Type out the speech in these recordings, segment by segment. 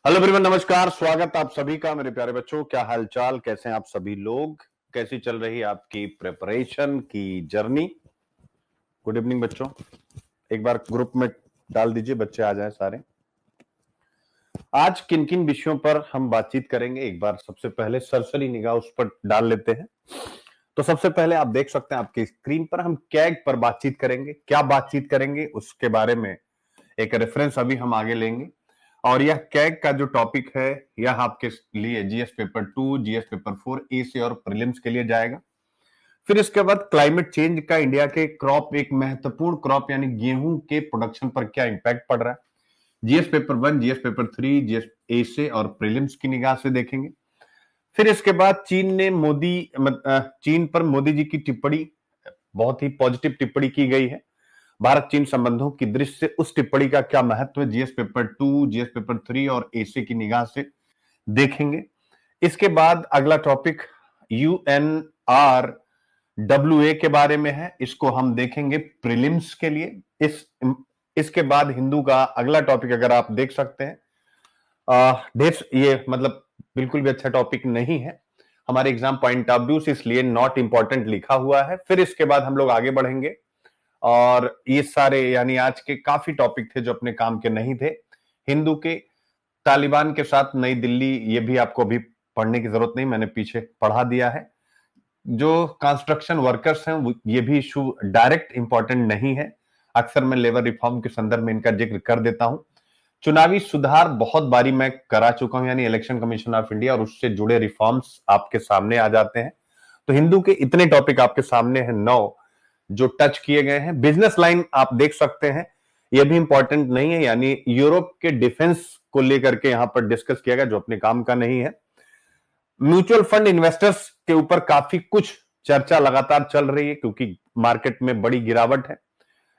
Hello everyone, नमस्कार। स्वागत आप सभी का। मेरे प्यारे बच्चों, क्या हालचाल, कैसे हैं आप सभी लोग? कैसी चल रही है आपकी प्रिपरेशन की जर्नी? गुड इवनिंग बच्चों। एक बार ग्रुप में डाल दीजिए, बच्चे आ जाएं सारे। आज किन किन विषयों पर हम बातचीत करेंगे, एक बार सबसे पहले सरसरी निगाह उस पर डाल लेते हैं। तो सबसे पहले आप देख सकते हैं आपकी स्क्रीन पर, हम कैग पर बातचीत करेंगे। क्या बातचीत करेंगे उसके बारे में एक रेफरेंस अभी हम आगे लेंगे। और यह कैग का जो टॉपिक है, यह आपके लिए जीएस पेपर 2, जीएस पेपर 4 ए से और प्रीलिम्स के लिए जाएगा। फिर इसके बाद क्लाइमेट चेंज का इंडिया के क्रॉप, एक महत्वपूर्ण क्रॉप यानी गेहूं के प्रोडक्शन पर क्या इंपैक्ट पड़ रहा है, GS paper 1, GS paper 3, GS essay और प्रीलिम्स की निगाह से देखेंगे। फिर इसके बाद चीन पर मोदी जी की टिप्पणी, बहुत ही पॉजिटिव टिप्पणी की गई है। भारत चीन संबंधों की दृष्टि से उस टिप्पणी का क्या महत्व है, जीएस पेपर 2, जीएस पेपर 3 और एसी की निगाह से देखेंगे। इसके बाद अगला टॉपिक यूएनआरडब्ल्यूए के बारे में है, इसको हम देखेंगे प्रीलिम्स के लिए। इसके बाद हिंदू का अगला टॉपिक अगर आप देख सकते हैं, ये मतलब बिल्कुल भी अच्छा टॉपिक नहीं है हमारे एग्जाम पॉइंट ऑफ व्यू से, इसलिए नॉट इंपॉर्टेंट लिखा हुआ है। फिर इसके बाद हम लोग आगे बढ़ेंगे और ये सारे यानी आज के काफी टॉपिक थे जो अपने काम के नहीं थे। हिंदू के तालिबान के साथ नई दिल्ली, ये भी आपको अभी पढ़ने की जरूरत नहीं, मैंने पीछे पढ़ा दिया है। जो कंस्ट्रक्शन वर्कर्स हैं, ये भी इशू डायरेक्ट इंपॉर्टेंट नहीं है, अक्सर मैं लेबर रिफॉर्म के संदर्भ में इनका जिक्र कर देता हूं। चुनावी सुधार बहुत बारी मैं करा चुका हूं, यानी इलेक्शन कमीशन ऑफ इंडिया, और उससे जुड़े रिफॉर्म्स आपके सामने आ जाते हैं। तो हिंदू के इतने टॉपिक आपके सामने हैं, 9 जो टच किए गए हैं। बिजनेस लाइन आप देख सकते हैं, यह भी इंपॉर्टेंट नहीं है, यानी यूरोप के डिफेंस को लेकर के यहां पर डिस्कस किया गया जो अपने काम का नहीं है। म्यूचुअल फंड इन्वेस्टर्स के ऊपर काफी कुछ चर्चा लगातार चल रही है क्योंकि मार्केट में बड़ी गिरावट है।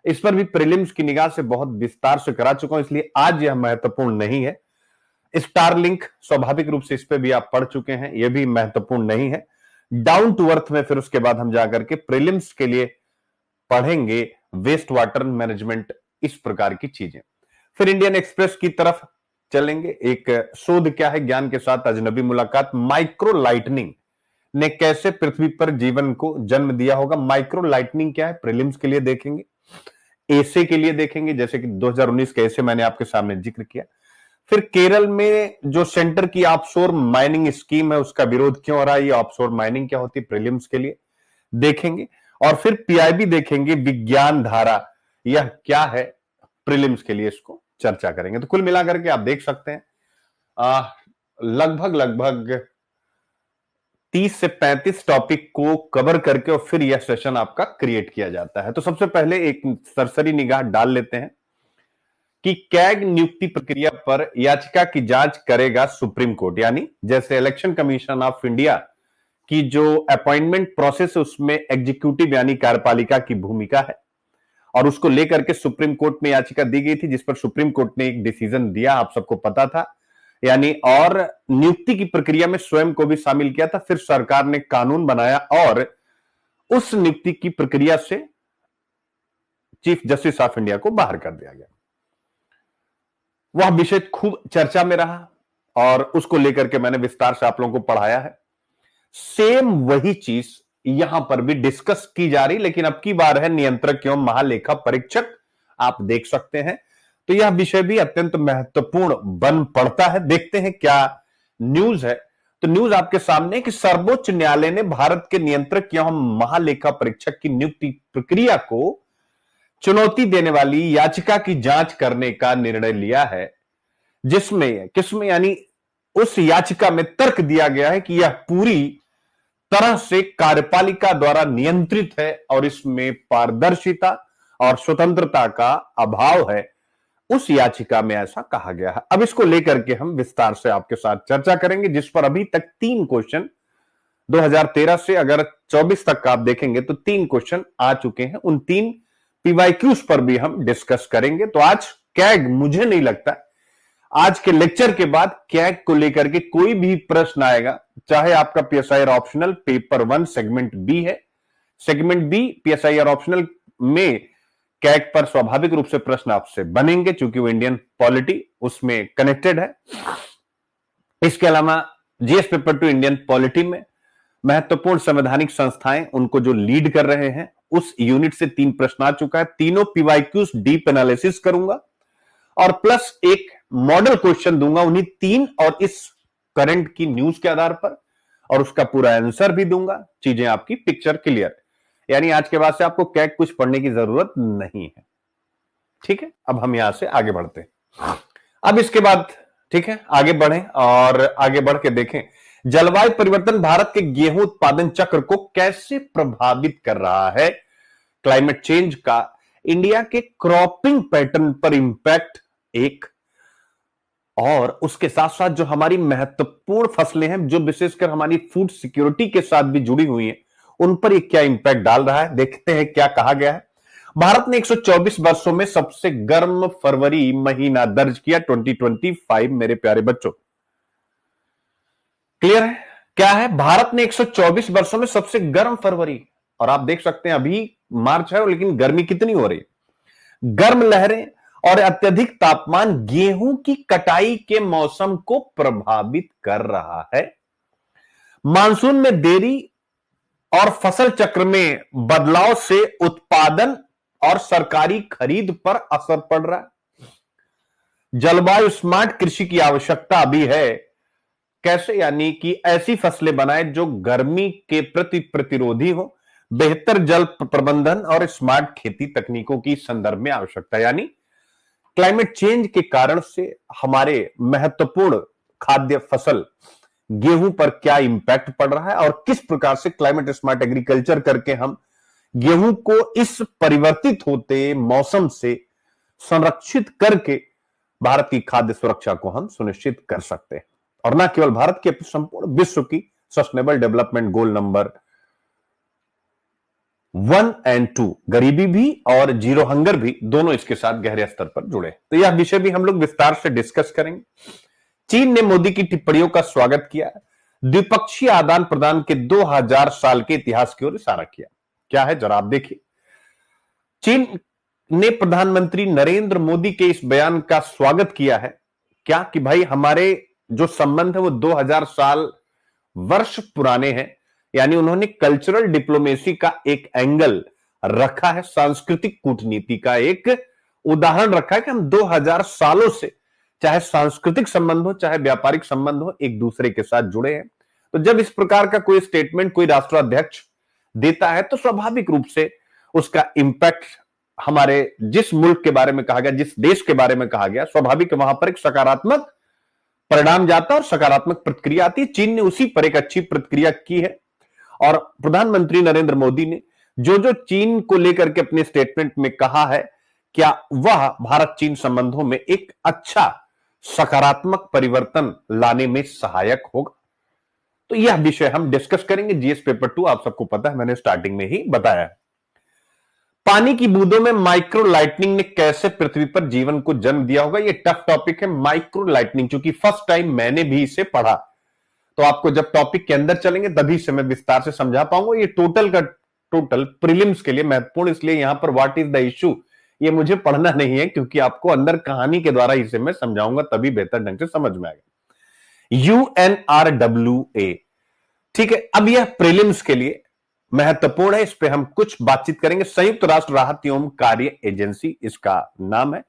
इस पर भी प्रीलिम्स की निगाह से बहुत विस्तार से करा चुका हूं, इसलिए आज यह महत्वपूर्ण नहीं है। स्टारलिंक, स्वाभाविक रूप से इस पे भी आप पढ़ चुके हैं, यह भी महत्वपूर्ण नहीं है। डाउन टू अर्थ में फिर उसके बाद हम जाकर के प्रीलिम्स के लिए पढ़ेंगे वेस्ट वाटर मैनेजमेंट, इस प्रकार की चीजें। फिर इंडियन एक्सप्रेस की तरफ चलेंगे। एक शोध क्या है, ज्ञान के साथ अजनबी मुलाकात, माइक्रो लाइटनिंग ने कैसे पृथ्वी पर जीवन को जन्म दिया होगा। माइक्रो लाइटनिंग क्या है, प्रीलिम्स के लिए देखेंगे, एसे के लिए देखेंगे, जैसे कि 2019 के एसे मैंने आपके सामने जिक्र किया। फिर केरल में जो सेंटर की ऑफशोर माइनिंग स्कीम है, उसका विरोध क्यों हो रहा है, ये ऑफशोर माइनिंग क्या होती है, प्रीलिम्स के लिए देखेंगे। और फिर पीआईबी देखेंगे, विज्ञान धारा यह क्या है, प्रीलिम्स के लिए इसको चर्चा करेंगे। तो कुल मिलाकर के आप देख सकते हैं लगभग लगभग 30 से 35 टॉपिक को कवर करके और फिर यह सेशन आपका क्रिएट किया जाता है। तो सबसे पहले एक सरसरी निगाह डाल लेते हैं कि कैग नियुक्ति प्रक्रिया पर याचिका की जांच करेगा सुप्रीम कोर्ट। यानी जैसे इलेक्शन कमीशन ऑफ इंडिया की जो अपॉइंटमेंट प्रोसेस है, उसमें एग्जीक्यूटिव यानी कार्यपालिका की भूमिका है, और उसको लेकर के सुप्रीम कोर्ट में याचिका दी गई थी, जिस पर सुप्रीम कोर्ट ने एक डिसीजन दिया, आप सबको पता था। यानी और नियुक्ति की प्रक्रिया में स्वयं को भी शामिल किया था। फिर सरकार ने कानून बनाया और उस नियुक्ति की प्रक्रिया से चीफ जस्टिस ऑफ इंडिया को बाहर कर दिया गया। वह विषय खूब चर्चा में रहा और उसको लेकर के मैंने विस्तार से आप लोगों को पढ़ाया है। सेम वही चीज यहां पर भी डिस्कस की जा रही, लेकिन अब की बार है नियंत्रक एवं महालेखा परीक्षक, आप देख सकते हैं। तो यह विषय भी अत्यंत महत्वपूर्ण बन पड़ता है। देखते हैं क्या न्यूज है। तो न्यूज आपके सामने कि सर्वोच्च न्यायालय ने भारत के नियंत्रक एवं महालेखा परीक्षक की नियुक्ति प्रक्रिया को चुनौती देने वाली याचिका की जांच करने का निर्णय लिया है, जिसमें किसमें यानी उस याचिका में तर्क दिया गया है कि यह पूरी तरह से कार्यपालिका द्वारा नियंत्रित है और इसमें पारदर्शिता और स्वतंत्रता का अभाव है। उस याचिका में ऐसा कहा गया है। अब इसको लेकर के हम विस्तार से आपके साथ चर्चा करेंगे, जिस पर अभी तक 3 क्वेश्चन 2013 से अगर 24 तक आप देखेंगे तो 3 क्वेश्चन आ चुके हैं। उन 3 पीवाईक्यूज पर भी हम डिस्कस करेंगे। तो आज कैग, मुझे नहीं लगता आज के लेक्चर के बाद कैग को लेकर के कोई भी प्रश्न आएगा, चाहे आपका PSIR optional paper 1 segment B है, सेगमेंट बी पीएसआईआर ऑप्शनल में कैग पर स्वाभाविक रूप से प्रश्न आपसे बनेंगे, चूंकि वो इंडियन पॉलिटी उसमें कनेक्टेड है। इसके अलावा GS paper two Indian polity में महत्वपूर्ण संवैधानिक संस्थाएं उनको जो लीड कर रहे हैं उस यूनिट से 3 प्रश्न आ चुका है। तीनों पीवाईक्यूज डीप एनालिसिस करूंगा और प्लस एक मॉडल क्वेश्चन दूंगा उन्हीं 3 और इस करंट की न्यूज के आधार पर, और उसका पूरा आंसर भी दूंगा। चीजें आपकी पिक्चर क्लियर, यानी आज के बाद से आपको कैट कुछ पढ़ने की जरूरत नहीं है। ठीक है, अब हम यहां से आगे बढ़ते हैं। अब इसके बाद ठीक है आगे बढ़ें और आगे बढ़ के देखें जलवायु परिवर्तन भारत के गेहूं उत्पादन चक्र को कैसे प्रभावित कर रहा है। क्लाइमेट चेंज का इंडिया के क्रॉपिंग पैटर्न पर इंपैक्ट एक, और उसके साथ साथ जो हमारी महत्वपूर्ण फसलें हैं जो विशेषकर हमारी फूड सिक्योरिटी के साथ भी जुड़ी हुई हैं उन पर ये क्या इंपैक्ट डाल रहा है। देखते हैं क्या कहा गया है। भारत ने 124 वर्षों में सबसे गर्म फरवरी महीना दर्ज किया 2025। मेरे प्यारे बच्चों क्लियर है क्या है? भारत ने 124 वर्षों में सबसे गर्म फरवरी, और आप देख सकते हैं अभी मार्च है लेकिन गर्मी कितनी हो रही है। गर्म लहरें और अत्यधिक तापमान गेहूं की कटाई के मौसम को प्रभावित कर रहा है। मानसून में देरी और फसल चक्र में बदलाव से उत्पादन और सरकारी खरीद पर असर पड़ रहा है। जलवायु स्मार्ट कृषि की आवश्यकता अभी है। कैसे? यानी कि ऐसी फसलें बनाएं जो गर्मी के प्रति प्रतिरोधी हो, बेहतर जल प्रबंधन और स्मार्ट खेती तकनीकों की संदर्भ में आवश्यकता। यानी क्लाइमेट चेंज के कारण से हमारे महत्वपूर्ण खाद्य फसल गेहूं पर क्या इंपैक्ट पड़ रहा है और किस प्रकार से क्लाइमेट स्मार्ट एग्रीकल्चर करके हम गेहूं को इस परिवर्तित होते मौसम से संरक्षित करके भारत की खाद्य सुरक्षा को हम सुनिश्चित कर सकते हैं, और ना केवल भारत के संपूर्ण विश्व की सस्टेनेबल डेवलपमेंट गोल नंबर 1 और 2, गरीबी भी और जीरो हंगर भी, दोनों इसके साथ गहरे स्तर पर जुड़े। तो यह विषय भी हम लोग विस्तार से डिस्कस करेंगे। चीन ने मोदी की टिप्पणियों का स्वागत किया, द्विपक्षीय आदान प्रदान के 2000 साल के इतिहास की ओर इशारा किया। क्या है जरा आप देखिए। चीन ने प्रधानमंत्री नरेंद्र मोदी के इस बयान का स्वागत किया है क्या कि भाई हमारे जो संबंध है वो 2000 साल वर्ष पुराने हैं, यानी उन्होंने कल्चरल डिप्लोमेसी का एक एंगल रखा है, सांस्कृतिक कूटनीति का एक उदाहरण रखा है कि हम 2000 सालों से चाहे सांस्कृतिक संबंध हो चाहे व्यापारिक संबंध हो एक दूसरे के साथ जुड़े हैं। तो जब इस प्रकार का कोई स्टेटमेंट कोई राष्ट्राध्यक्ष देता है तो स्वाभाविक रूप से उसका इंपैक्ट हमारे जिस मुल्क के बारे में कहा गया, जिस देश के बारे में कहा गया, स्वाभाविक वहां पर एक सकारात्मक परिणाम जाता है और सकारात्मक प्रतिक्रिया आती है। चीन ने उसी पर एक अच्छी प्रतिक्रिया की है और प्रधानमंत्री नरेंद्र मोदी ने जो जो चीन को लेकर के अपने स्टेटमेंट में कहा है क्या वह भारत चीन संबंधों में एक अच्छा सकारात्मक परिवर्तन लाने में सहायक होगा। तो यह विषय हम डिस्कस करेंगे। जीएस पेपर 2 आप सबको पता है, मैंने स्टार्टिंग में ही बताया है। पानी की बूंदों में माइक्रो लाइटनिंग ने कैसे पृथ्वी पर जीवन को जन्म दिया होगा, यह टफ टॉपिक है माइक्रो लाइटनिंग, क्योंकि फर्स्ट टाइम मैंने भी इसे पढ़ा, तो आपको जब टॉपिक के अंदर चलेंगे तभी से मैं विस्तार से समझा पाऊंगा। ये टोटल प्रीलिम्स के लिए महत्वपूर्ण, इसलिए यहां पर व्हाट इज द इश्यू ये मुझे पढ़ना नहीं है, क्योंकि आपको अंदर कहानी के द्वारा इसे मैं समझाऊंगा तभी बेहतर ढंग से समझ में आएगा। UNRWA, ठीक है। अब यह प्रीलिम्स के लिए महत्वपूर्ण है, इस पे हम कुछ बातचीत करेंगे। संयुक्त राष्ट्र राहत एवं कार्य एजेंसी इसका नाम है,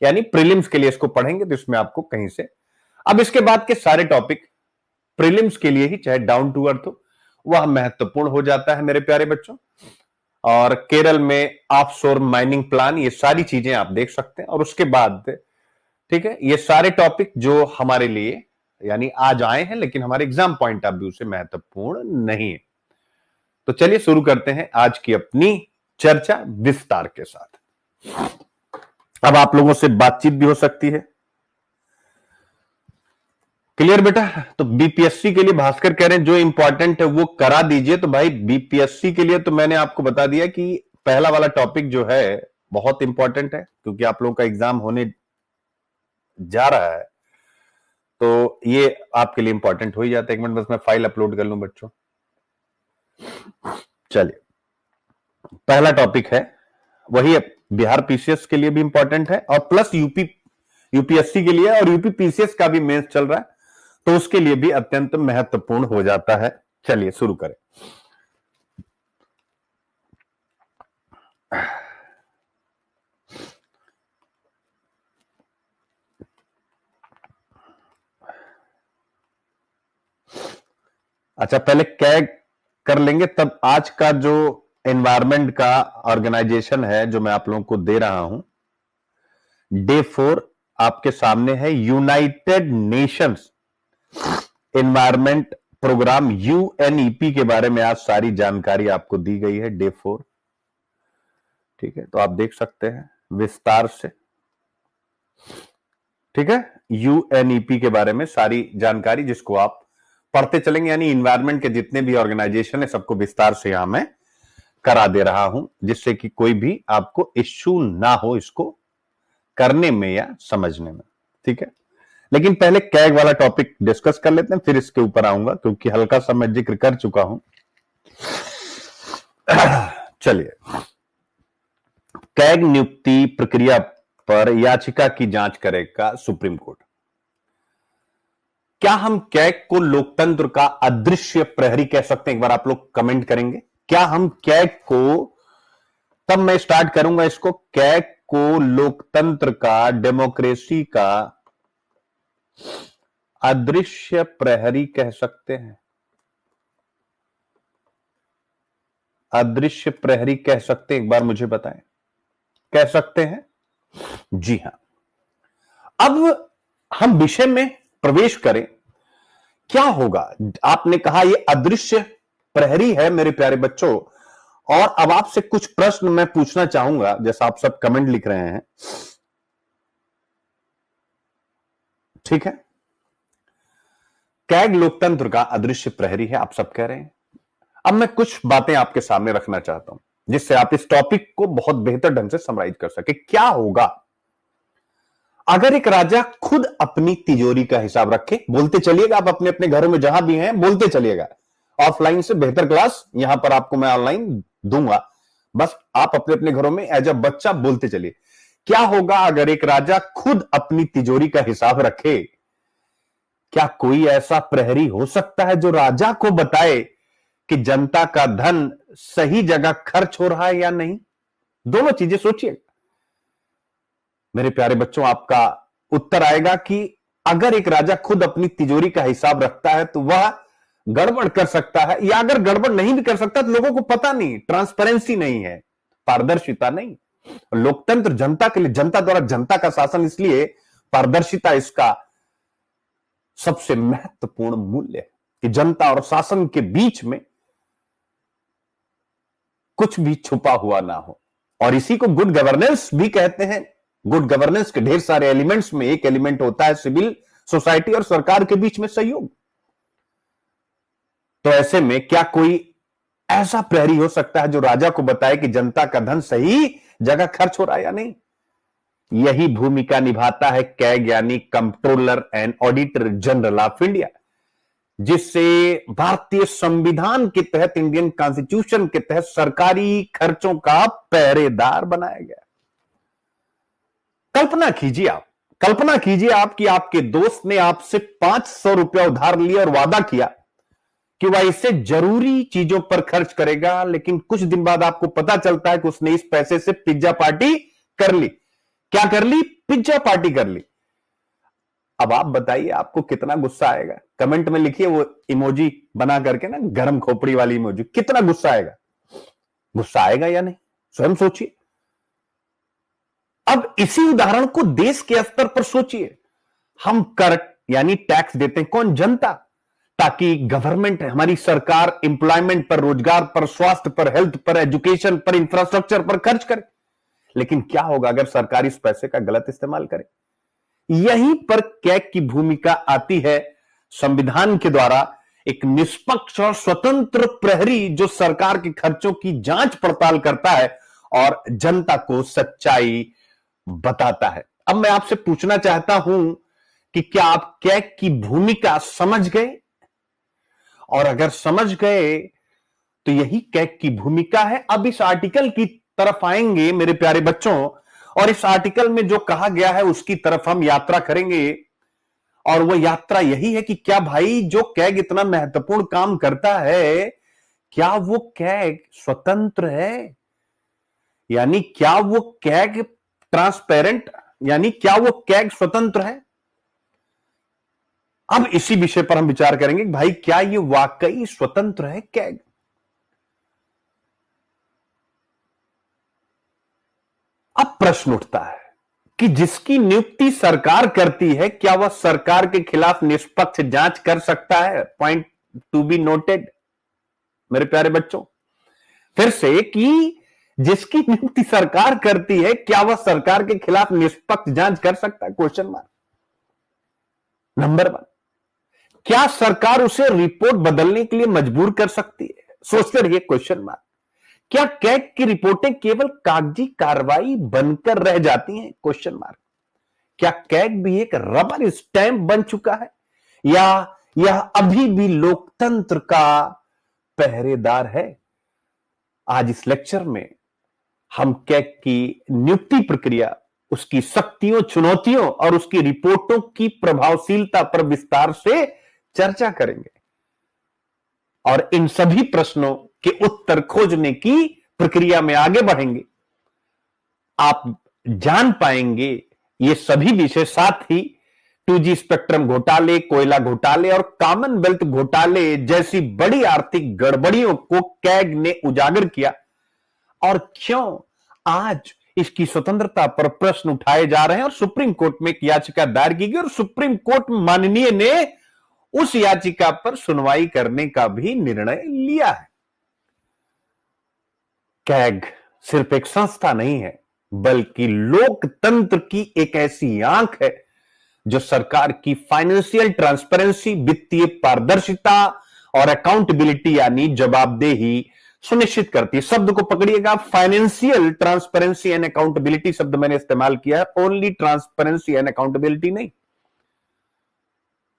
यानी प्रीलिम्स के लिए इसको पढ़ेंगे तो इसमें आपको कहीं से। अब इसके बाद के सारे टॉपिक प्रीलिम्स के लिए ही चाहे डाउन टू अर्थ हो वह महत्वपूर्ण हो जाता है मेरे प्यारे बच्चों। और केरल में ऑफशोर माइनिंग प्लान, ये सारी चीजें आप देख सकते हैं। और उसके बाद ठीक है ये सारे टॉपिक जो हमारे लिए यानी आज आए हैं लेकिन हमारे एग्जाम पॉइंट ऑफ व्यू से महत्वपूर्ण नहीं है। तो चलिए शुरू करते हैं आज की अपनी चर्चा विस्तार के साथ। अब आप लोगों से बातचीत भी हो सकती है। क्लियर बेटा? तो बीपीएससी के लिए भास्कर कह रहे हैं जो इंपॉर्टेंट है वो करा दीजिए। तो भाई बीपीएससी के लिए तो मैंने आपको बता दिया कि पहला वाला टॉपिक जो है बहुत इंपॉर्टेंट है, क्योंकि आप लोगों का एग्जाम होने जा रहा है, तो ये आपके लिए इंपॉर्टेंट हो ही जाता है। एक मिनट बस मैं फाइल अपलोड कर लूं बच्चों। चलिए पहला टॉपिक है वही बिहार पीसीएस के लिए भी इंपॉर्टेंट है और प्लस यूपीएससी के लिए, और यूपी पीसीएस का भी मेंस चल रहा है। तो उसके लिए भी अत्यंत महत्वपूर्ण हो जाता है। चलिए शुरू करें। अच्छा, पहले कैग कर लेंगे, तब आज का जो एनवायरमेंट का ऑर्गेनाइजेशन है जो मैं आप लोगों को दे रहा हूं, डे 4 आपके सामने है। United Nations Environment Programme UNEP के बारे में आज सारी जानकारी आपको दी गई है, डे 4। ठीक है, तो आप देख सकते हैं विस्तार से। ठीक है, यूएनईपी के बारे में सारी जानकारी जिसको आप पढ़ते चलेंगे, यानी इन्वायरमेंट के जितने भी ऑर्गेनाइजेशन है सबको विस्तार से यहां मैं करा दे रहा हूं, जिससे कि कोई भी आपको इश्यू ना हो इसको करने में या समझने में। ठीक है, लेकिन पहले कैग वाला टॉपिक डिस्कस कर लेते हैं, फिर इसके ऊपर आऊंगा क्योंकि हल्का सा मैं जिक्र कर चुका हूं। चलिए, कैग नियुक्ति प्रक्रिया पर याचिका की जांच करेगा सुप्रीम कोर्ट। क्या हम कैग को लोकतंत्र का अदृश्य प्रहरी कह सकते हैं? एक बार आप लोग कमेंट करेंगे, क्या हम कैग को, तब मैं स्टार्ट करूंगा इसको, कैग को लोकतंत्र का, डेमोक्रेसी का अदृश्य प्रहरी कह सकते हैं? अदृश्य प्रहरी कह सकते हैं? एक बार मुझे बताएं, कह सकते हैं? जी हां। अब हम विषय में प्रवेश करें। क्या होगा? आपने कहा यह अदृश्य प्रहरी है मेरे प्यारे बच्चों, और अब आपसे कुछ प्रश्न मैं पूछना चाहूंगा, जैसा आप सब कमेंट लिख रहे हैं। ठीक है, कैग लोकतंत्र का अदृश्य प्रहरी है, आप सब कह रहे हैं। अब मैं कुछ बातें आपके सामने रखना चाहता हूं जिससे आप इस टॉपिक को बहुत बेहतर ढंग से समराइज कर सके। क्या होगा अगर एक राजा खुद अपनी तिजोरी का हिसाब रखे? बोलते चलिएगा, आप अपने अपने घरों में जहां भी हैं बोलते चलिएगा। ऑफलाइन से बेहतर क्लास यहां पर आपको मैं ऑनलाइन दूंगा, बस आप अपने अपने घरों में एज अ बच्चा बोलते चलिए। क्या होगा अगर एक राजा खुद अपनी तिजोरी का हिसाब रखे? क्या कोई ऐसा प्रहरी हो सकता है जो राजा को बताए कि जनता का धन सही जगह खर्च हो रहा है या नहीं? दोनों चीजें सोचिए मेरे प्यारे बच्चों। आपका उत्तर आएगा कि अगर एक राजा खुद अपनी तिजोरी का हिसाब रखता है तो वह गड़बड़ कर सकता है, या अगर गड़बड़ नहीं भी कर सकता तो लोगों को पता नहीं, ट्रांसपेरेंसी नहीं है, पारदर्शिता नहीं। लोकतंत्र जनता के लिए, जनता द्वारा जनता का शासन, इसलिए पारदर्शिता इसका सबसे महत्वपूर्ण मूल्य है कि जनता और शासन के बीच में कुछ भी छुपा हुआ ना हो। और इसी को गुड गवर्नेंस भी कहते हैं। गुड गवर्नेंस के ढेर सारे एलिमेंट्स में एक एलिमेंट होता है सिविल सोसाइटी और सरकार के बीच में सहयोग। तो ऐसे में क्या कोई ऐसा प्रहरी हो सकता है जो राजा को बताए कि जनता का धन सही जगह खर्च हो रहा है या नहीं? यही भूमिका निभाता है कैग, यानी controller and Auditor general of India, जिससे भारतीय संविधान के तहत, इंडियन कॉन्स्टिट्यूशन के तहत सरकारी खर्चों का पहरेदार बनाया गया। कल्पना कीजिए आप कि आपके दोस्त ने आपसे 500 रुपया उधार लिया और वादा किया कि वह इसे जरूरी चीजों पर खर्च करेगा, लेकिन कुछ दिन बाद आपको पता चलता है कि उसने इस पैसे से पिज्जा पार्टी कर ली। क्या कर ली? पिज्जा पार्टी कर ली। अब आप बताइए आपको कितना गुस्सा आएगा? कमेंट में लिखिए वो इमोजी बना करके ना, गरम खोपड़ी वाली इमोजी। कितना गुस्सा आएगा? गुस्सा आएगा या नहीं? स्वयं सोचिए। अब इसी उदाहरण को देश के स्तर पर सोचिए। हम कर यानी टैक्स देते हैं, कौन? जनता, ताकि गवर्नमेंट, हमारी सरकार एम्प्लॉयमेंट पर, रोजगार पर, स्वास्थ्य पर, हेल्थ पर, एजुकेशन पर, इंफ्रास्ट्रक्चर पर खर्च करे। लेकिन क्या होगा अगर सरकार इस पैसे का गलत इस्तेमाल करे? यहीं पर कैग की भूमिका आती है। संविधान के द्वारा एक निष्पक्ष और स्वतंत्र प्रहरी जो सरकार के खर्चों की जांच पड़ताल करता है और जनता को सच्चाई बताता है। अब मैं आपसे पूछना चाहता हूं कि क्या आप कैग की भूमिका समझ गए? और अगर समझ गए तो यही कैग की भूमिका है। अब इस आर्टिकल की तरफ आएंगे मेरे प्यारे बच्चों, और इस आर्टिकल में जो कहा गया है उसकी तरफ हम यात्रा करेंगे। और वो यात्रा यही है कि क्या भाई जो कैग इतना महत्वपूर्ण काम करता है, क्या वो कैग स्वतंत्र है? यानी क्या वो कैग ट्रांसपेरेंट, यानी क्या वो कैग स्वतंत्र है? अब इसी विषय पर हम विचार करेंगे कि भाई क्या ये वाकई स्वतंत्र है कैग? अब प्रश्न उठता है कि जिसकी नियुक्ति सरकार करती है, क्या वह सरकार के खिलाफ निष्पक्ष जांच कर सकता है? पॉइंट टू बी नोटेड मेरे प्यारे बच्चों, फिर से कि जिसकी नियुक्ति सरकार करती है, क्या वह सरकार के खिलाफ निष्पक्ष जांच कर सकता है? Question mark. नंबर 1, क्या सरकार उसे रिपोर्ट बदलने के लिए मजबूर कर सकती है? सोचते रहिए, क्वेश्चन मार्क। क्या कैग की रिपोर्टें केवल कागजी कार्रवाई बनकर रह जाती हैं? Question mark. क्या कैग भी एक रबर स्टैंप बन चुका है, या यह अभी भी लोकतंत्र का पहरेदार है? आज इस लेक्चर में हम कैग की नियुक्ति प्रक्रिया, उसकी शक्तियों, चुनौतियों और उसकी रिपोर्टों की प्रभावशीलता पर विस्तार से चर्चा करेंगे और इन सभी प्रश्नों के उत्तर खोजने की प्रक्रिया में आगे बढ़ेंगे। आप जान पाएंगे ये सभी विषय, साथ ही 2G स्पेक्ट्रम घोटाले, कोयला घोटाले और कॉमनवेल्थ घोटाले जैसी बड़ी आर्थिक गड़बड़ियों को कैग ने उजागर किया और क्यों आज इसकी स्वतंत्रता पर प्रश्न उठाए जा रहे हैं और सुप्रीम कोर्ट में एक याचिका दायर की गई और सुप्रीम कोर्ट माननीय ने उस याचिका पर सुनवाई करने का भी निर्णय लिया है। कैग सिर्फ एक संस्था नहीं है, बल्कि लोकतंत्र की एक ऐसी आंख है जो सरकार की फाइनेंशियल ट्रांसपेरेंसी, वित्तीय पारदर्शिता और अकाउंटेबिलिटी यानी जवाबदेही सुनिश्चित करती है। शब्द को पकड़िएगा, फाइनेंशियल ट्रांसपेरेंसी एंड अकाउंटेबिलिटी शब्द मैंने इस्तेमाल किया है, ओनली ट्रांसपेरेंसी एंड अकाउंटेबिलिटी नहीं।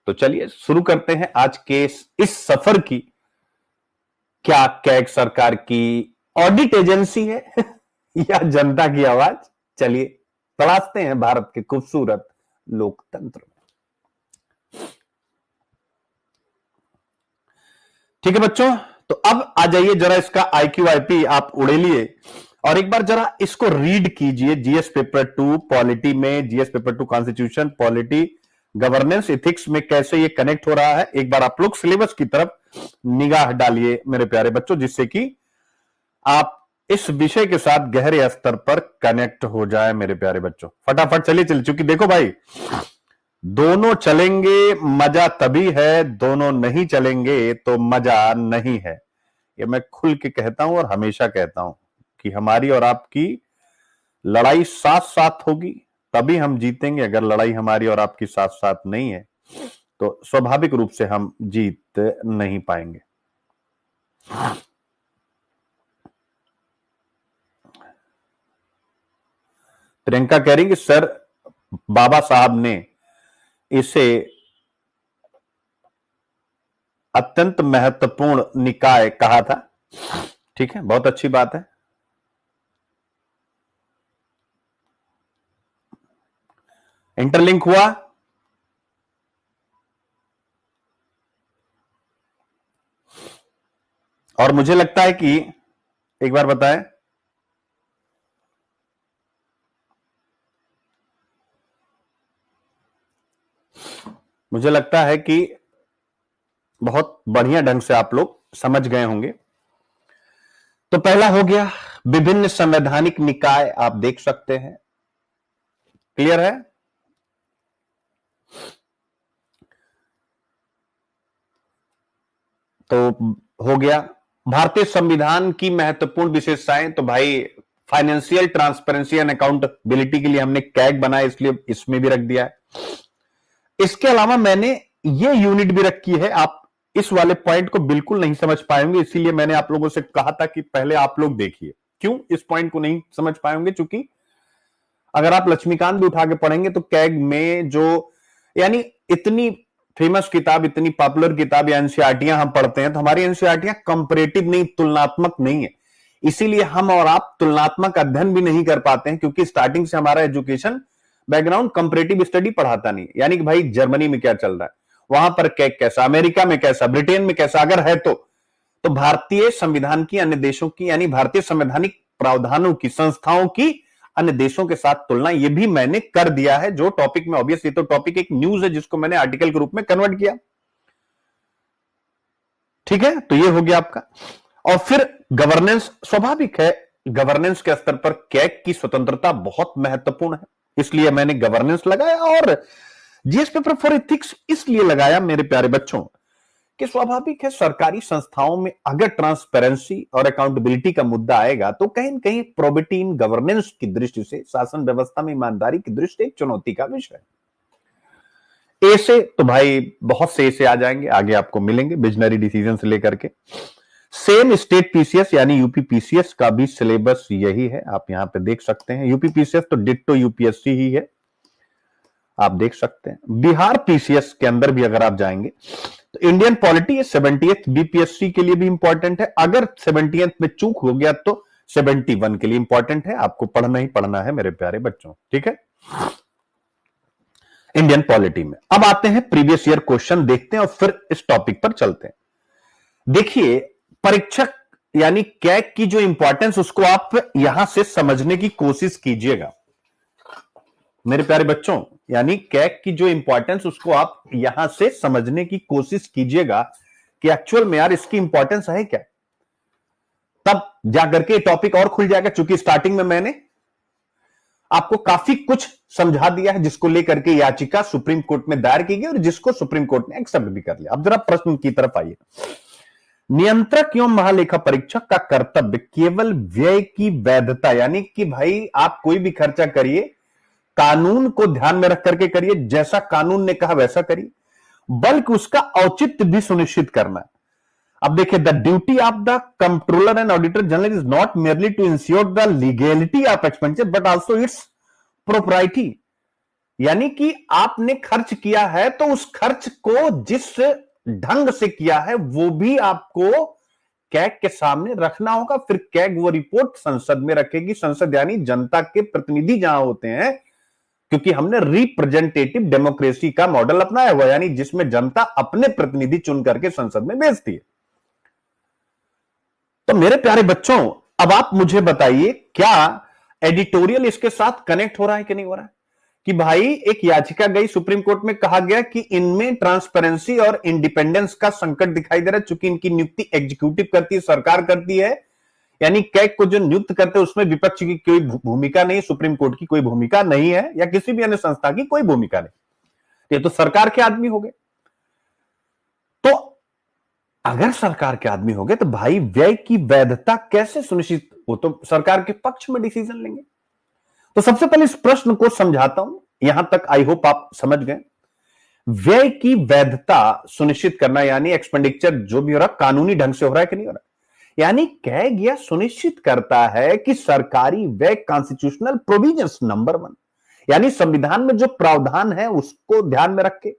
तो चलिए शुरू करते हैं आज के इस सफर की। क्या कैग सरकार की ऑडिट एजेंसी है या जनता की आवाज? चलिए तलाशते हैं भारत के खूबसूरत लोकतंत्र में। ठीक है बच्चों, तो अब आ जाइए जरा इसका IQ/IP आप उड़ेलिए और एक बार जरा इसको रीड कीजिए। जीएस पेपर 2 पॉलिटी में, GS paper 2 constitution, polity, governance, ethics में कैसे ये कनेक्ट हो रहा है, एक बार आप लोग सिलेबस की तरफ निगाह डालिए मेरे प्यारे बच्चों, जिससे कि आप इस विषय के साथ गहरे स्तर पर कनेक्ट हो जाए मेरे प्यारे बच्चों। फटाफट चलिए क्योंकि देखो भाई, दोनों चलेंगे मजा तभी है, दोनों नहीं चलेंगे तो मजा नहीं है। ये मैं खुल के कहता हूं और हमेशा कहता हूं कि हमारी और आपकी लड़ाई साथ साथ होगी तभी हम जीतेंगे। अगर लड़ाई हमारी और आपकी साथ साथ नहीं है तो स्वाभाविक रूप से हम जीत नहीं पाएंगे। प्रियंका कह रही कि सर बाबा साहब ने इसे अत्यंत महत्वपूर्ण निकाय कहा था। ठीक है, बहुत अच्छी बात है। इंटरलिंक हुआ? और मुझे लगता है कि एक बार बताएं, मुझे लगता है कि बहुत बढ़िया ढंग से आप लोग समझ गए होंगे। तो पहला हो गया विभिन्न संवैधानिक निकाय, आप देख सकते हैं, क्लियर है। तो हो गया भारतीय संविधान की महत्वपूर्ण विशेषताएं। तो भाई फाइनेंशियल ट्रांसपेरेंसी एंड अकाउंटेबिलिटी के लिए हमने कैग बनाया, इसलिए इसमें भी रख दिया है। इसके अलावा मैंने ये यूनिट भी रखी है। आप इस वाले पॉइंट को बिल्कुल नहीं समझ पाएंगे, इसीलिए मैंने आप लोगों से कहा था कि पहले आप लोग देखिए। क्यों इस पॉइंट को नहीं समझ पाएंगे? क्योंकि अगर आप लक्ष्मीकांत भी उठा के पढ़ेंगे तो कैग में जो, यानी इतनी फेमस किताब, इतनी पॉपुलर किताब या एनसीईआरटीयां हम पढ़ते हैं, तो हमारी एनसीईआरटीयां कंपैरेटिव नहीं, तुलनात्मक नहीं है। इसीलिए हम और आप तुलनात्मक अध्ययन भी नहीं कर पाते हैं, क्योंकि स्टार्टिंग से हमारा एजुकेशन बैकग्राउंड कंपैरेटिव स्टडी पढ़ाता नहीं, यानी कि भाई जर्मनी में क्या चल रहा है, वहां पर कैग कैसा, अमेरिका में कैसा, ब्रिटेन में कैसा, अगर है तो भारतीय संविधान की अन्य देशों की, यानी भारतीय संवैधानिक प्रावधानों की, संस्थाओं की अन्य देशों के साथ तुलना, ये भी मैंने कर दिया है जो टॉपिक में। ऑब्वियसली तो टॉपिक एक न्यूज है जिसको मैंने आर्टिकल के रूप में कन्वर्ट किया, ठीक है। तो ये हो गया आपका। और फिर गवर्नेंस, स्वाभाविक है गवर्नेंस के स्तर पर कैग की स्वतंत्रता बहुत महत्वपूर्ण है, इसलिए मैंने गवर्नेंस लगाया। और जीएस पेपर फॉर एथिक्स इसलिए लगाया मेरे प्यारे बच्चों कि स्वाभाविक है सरकारी संस्थाओं में अगर ट्रांसपेरेंसी और अकाउंटेबिलिटी का मुद्दा आएगा तो कहीं न कहीं प्रोबेबिलिटी इन गवर्नेंस की दृष्टि से, शासन व्यवस्था में ईमानदारी की दृष्टि से एक चुनौती का विषय है। ए से तो भाई बहुत से ए से आ जाएंगे, आगे आपको मिलेंगे विजनरी डिसीजन से लेकर के। सेम स्टेट पीसीएस यानी यूपी पीसीएस का भी सिलेबस यही है, आप यहां पे देख सकते हैं। यूपी पीसीएस तो डिट्टो यूपीएससी ही है, आप देख सकते हैं। बिहार पीसीएस के अंदर भी अगर आप जाएंगे तो इंडियन पॉलिटी 70th बीपीएससी के लिए भी इंपॉर्टेंट है, अगर 70th में चूक हो गया तो 71 के लिए इंपॉर्टेंट है, आपको पढ़ना ही पढ़ना है मेरे प्यारे बच्चों, ठीक है। इंडियन पॉलिटी में अब आते हैं प्रीवियस ईयर क्वेश्चन देखते हैं और फिर इस टॉपिक पर चलते हैं। देखिए परीक्षक यानी कैग की जो इंपॉर्टेंस उसको आप यहां से समझने की कोशिश कीजिएगा मेरे प्यारे बच्चों, यानी कैग की जो इंपॉर्टेंस उसको आप यहां से समझने की कोशिश कीजिएगा कि एक्चुअल में यार इसकी इंपॉर्टेंस है क्या, तब जाकर के टॉपिक और खुल जाएगा। चूंकि स्टार्टिंग में मैंने आपको काफी कुछ समझा दिया है जिसको लेकर के याचिका सुप्रीम कोर्ट में दायर की गई और जिसको सुप्रीम कोर्ट ने एक्सेप्ट भी कर लिया। अब जरा प्रश्न की तरफ आइए। नियंत्रक एवं महालेखा परीक्षक का कर्तव्य केवल व्यय की वैधता, यानी कि भाई आप कोई भी खर्चा करिए कानून को ध्यान में रख करके करिए, जैसा कानून ने कहा वैसा करिए, बल्कि उसका औचित्य भी सुनिश्चित करना है। अब देखिए, the duty of the Controller and Auditor General is not merely to ensure the legality of expenditure but also its propriety, यानी कि आपने खर्च किया है तो उस खर्च को जिस ढंग से किया है वो भी आपको कैग के सामने रखना होगा। फिर कैग वो रिपोर्ट संसद में रखेगी, संसद यानी जनता के प्रतिनिधि जहां होते हैं, क्योंकि हमने रिप्रेजेंटेटिव डेमोक्रेसी का मॉडल अपनाया हुआ, यानी जिसमें जनता अपने प्रतिनिधि चुन करके संसद में भेजती है। तो मेरे प्यारे बच्चों अब आप मुझे बताइए क्या एडिटोरियल इसके साथ कनेक्ट हो रहा है कि नहीं हो रहा है, कि भाई एक याचिका गई सुप्रीम कोर्ट में, कहा गया कि इनमें ट्रांसपेरेंसी और इंडिपेंडेंस का संकट दिखाई दे रहा है, चूंकि इनकी नियुक्ति एग्जीक्यूटिव करती है, सरकार करती है, यानी कैग को जो नियुक्त करते हैं उसमें विपक्ष की कोई भूमिका नहीं, सुप्रीम कोर्ट की कोई भूमिका नहीं है या किसी भी अन्य संस्था की कोई भूमिका नहीं, ये तो सरकार के आदमी हो गए। तो अगर सरकार के आदमी हो गए तो भाई व्यय की वैधता कैसे सुनिश्चित, वो तो सरकार के पक्ष में डिसीजन लेंगे। तो सबसे पहले इस प्रश्न को समझाता हूं, यहां तक आई होप आप समझ गए। व्यय की वैधता सुनिश्चित करना यानी एक्सपेंडिचर जो भी हो रहा कानूनी ढंग से हो रहा है कि नहीं हो रहा, यानी कैग यह सुनिश्चित करता है कि सरकारी व्यय कॉन्स्टिट्यूशनल प्रोविजंस नंबर 1, यानी संविधान में जो प्रावधान है उसको ध्यान में रख के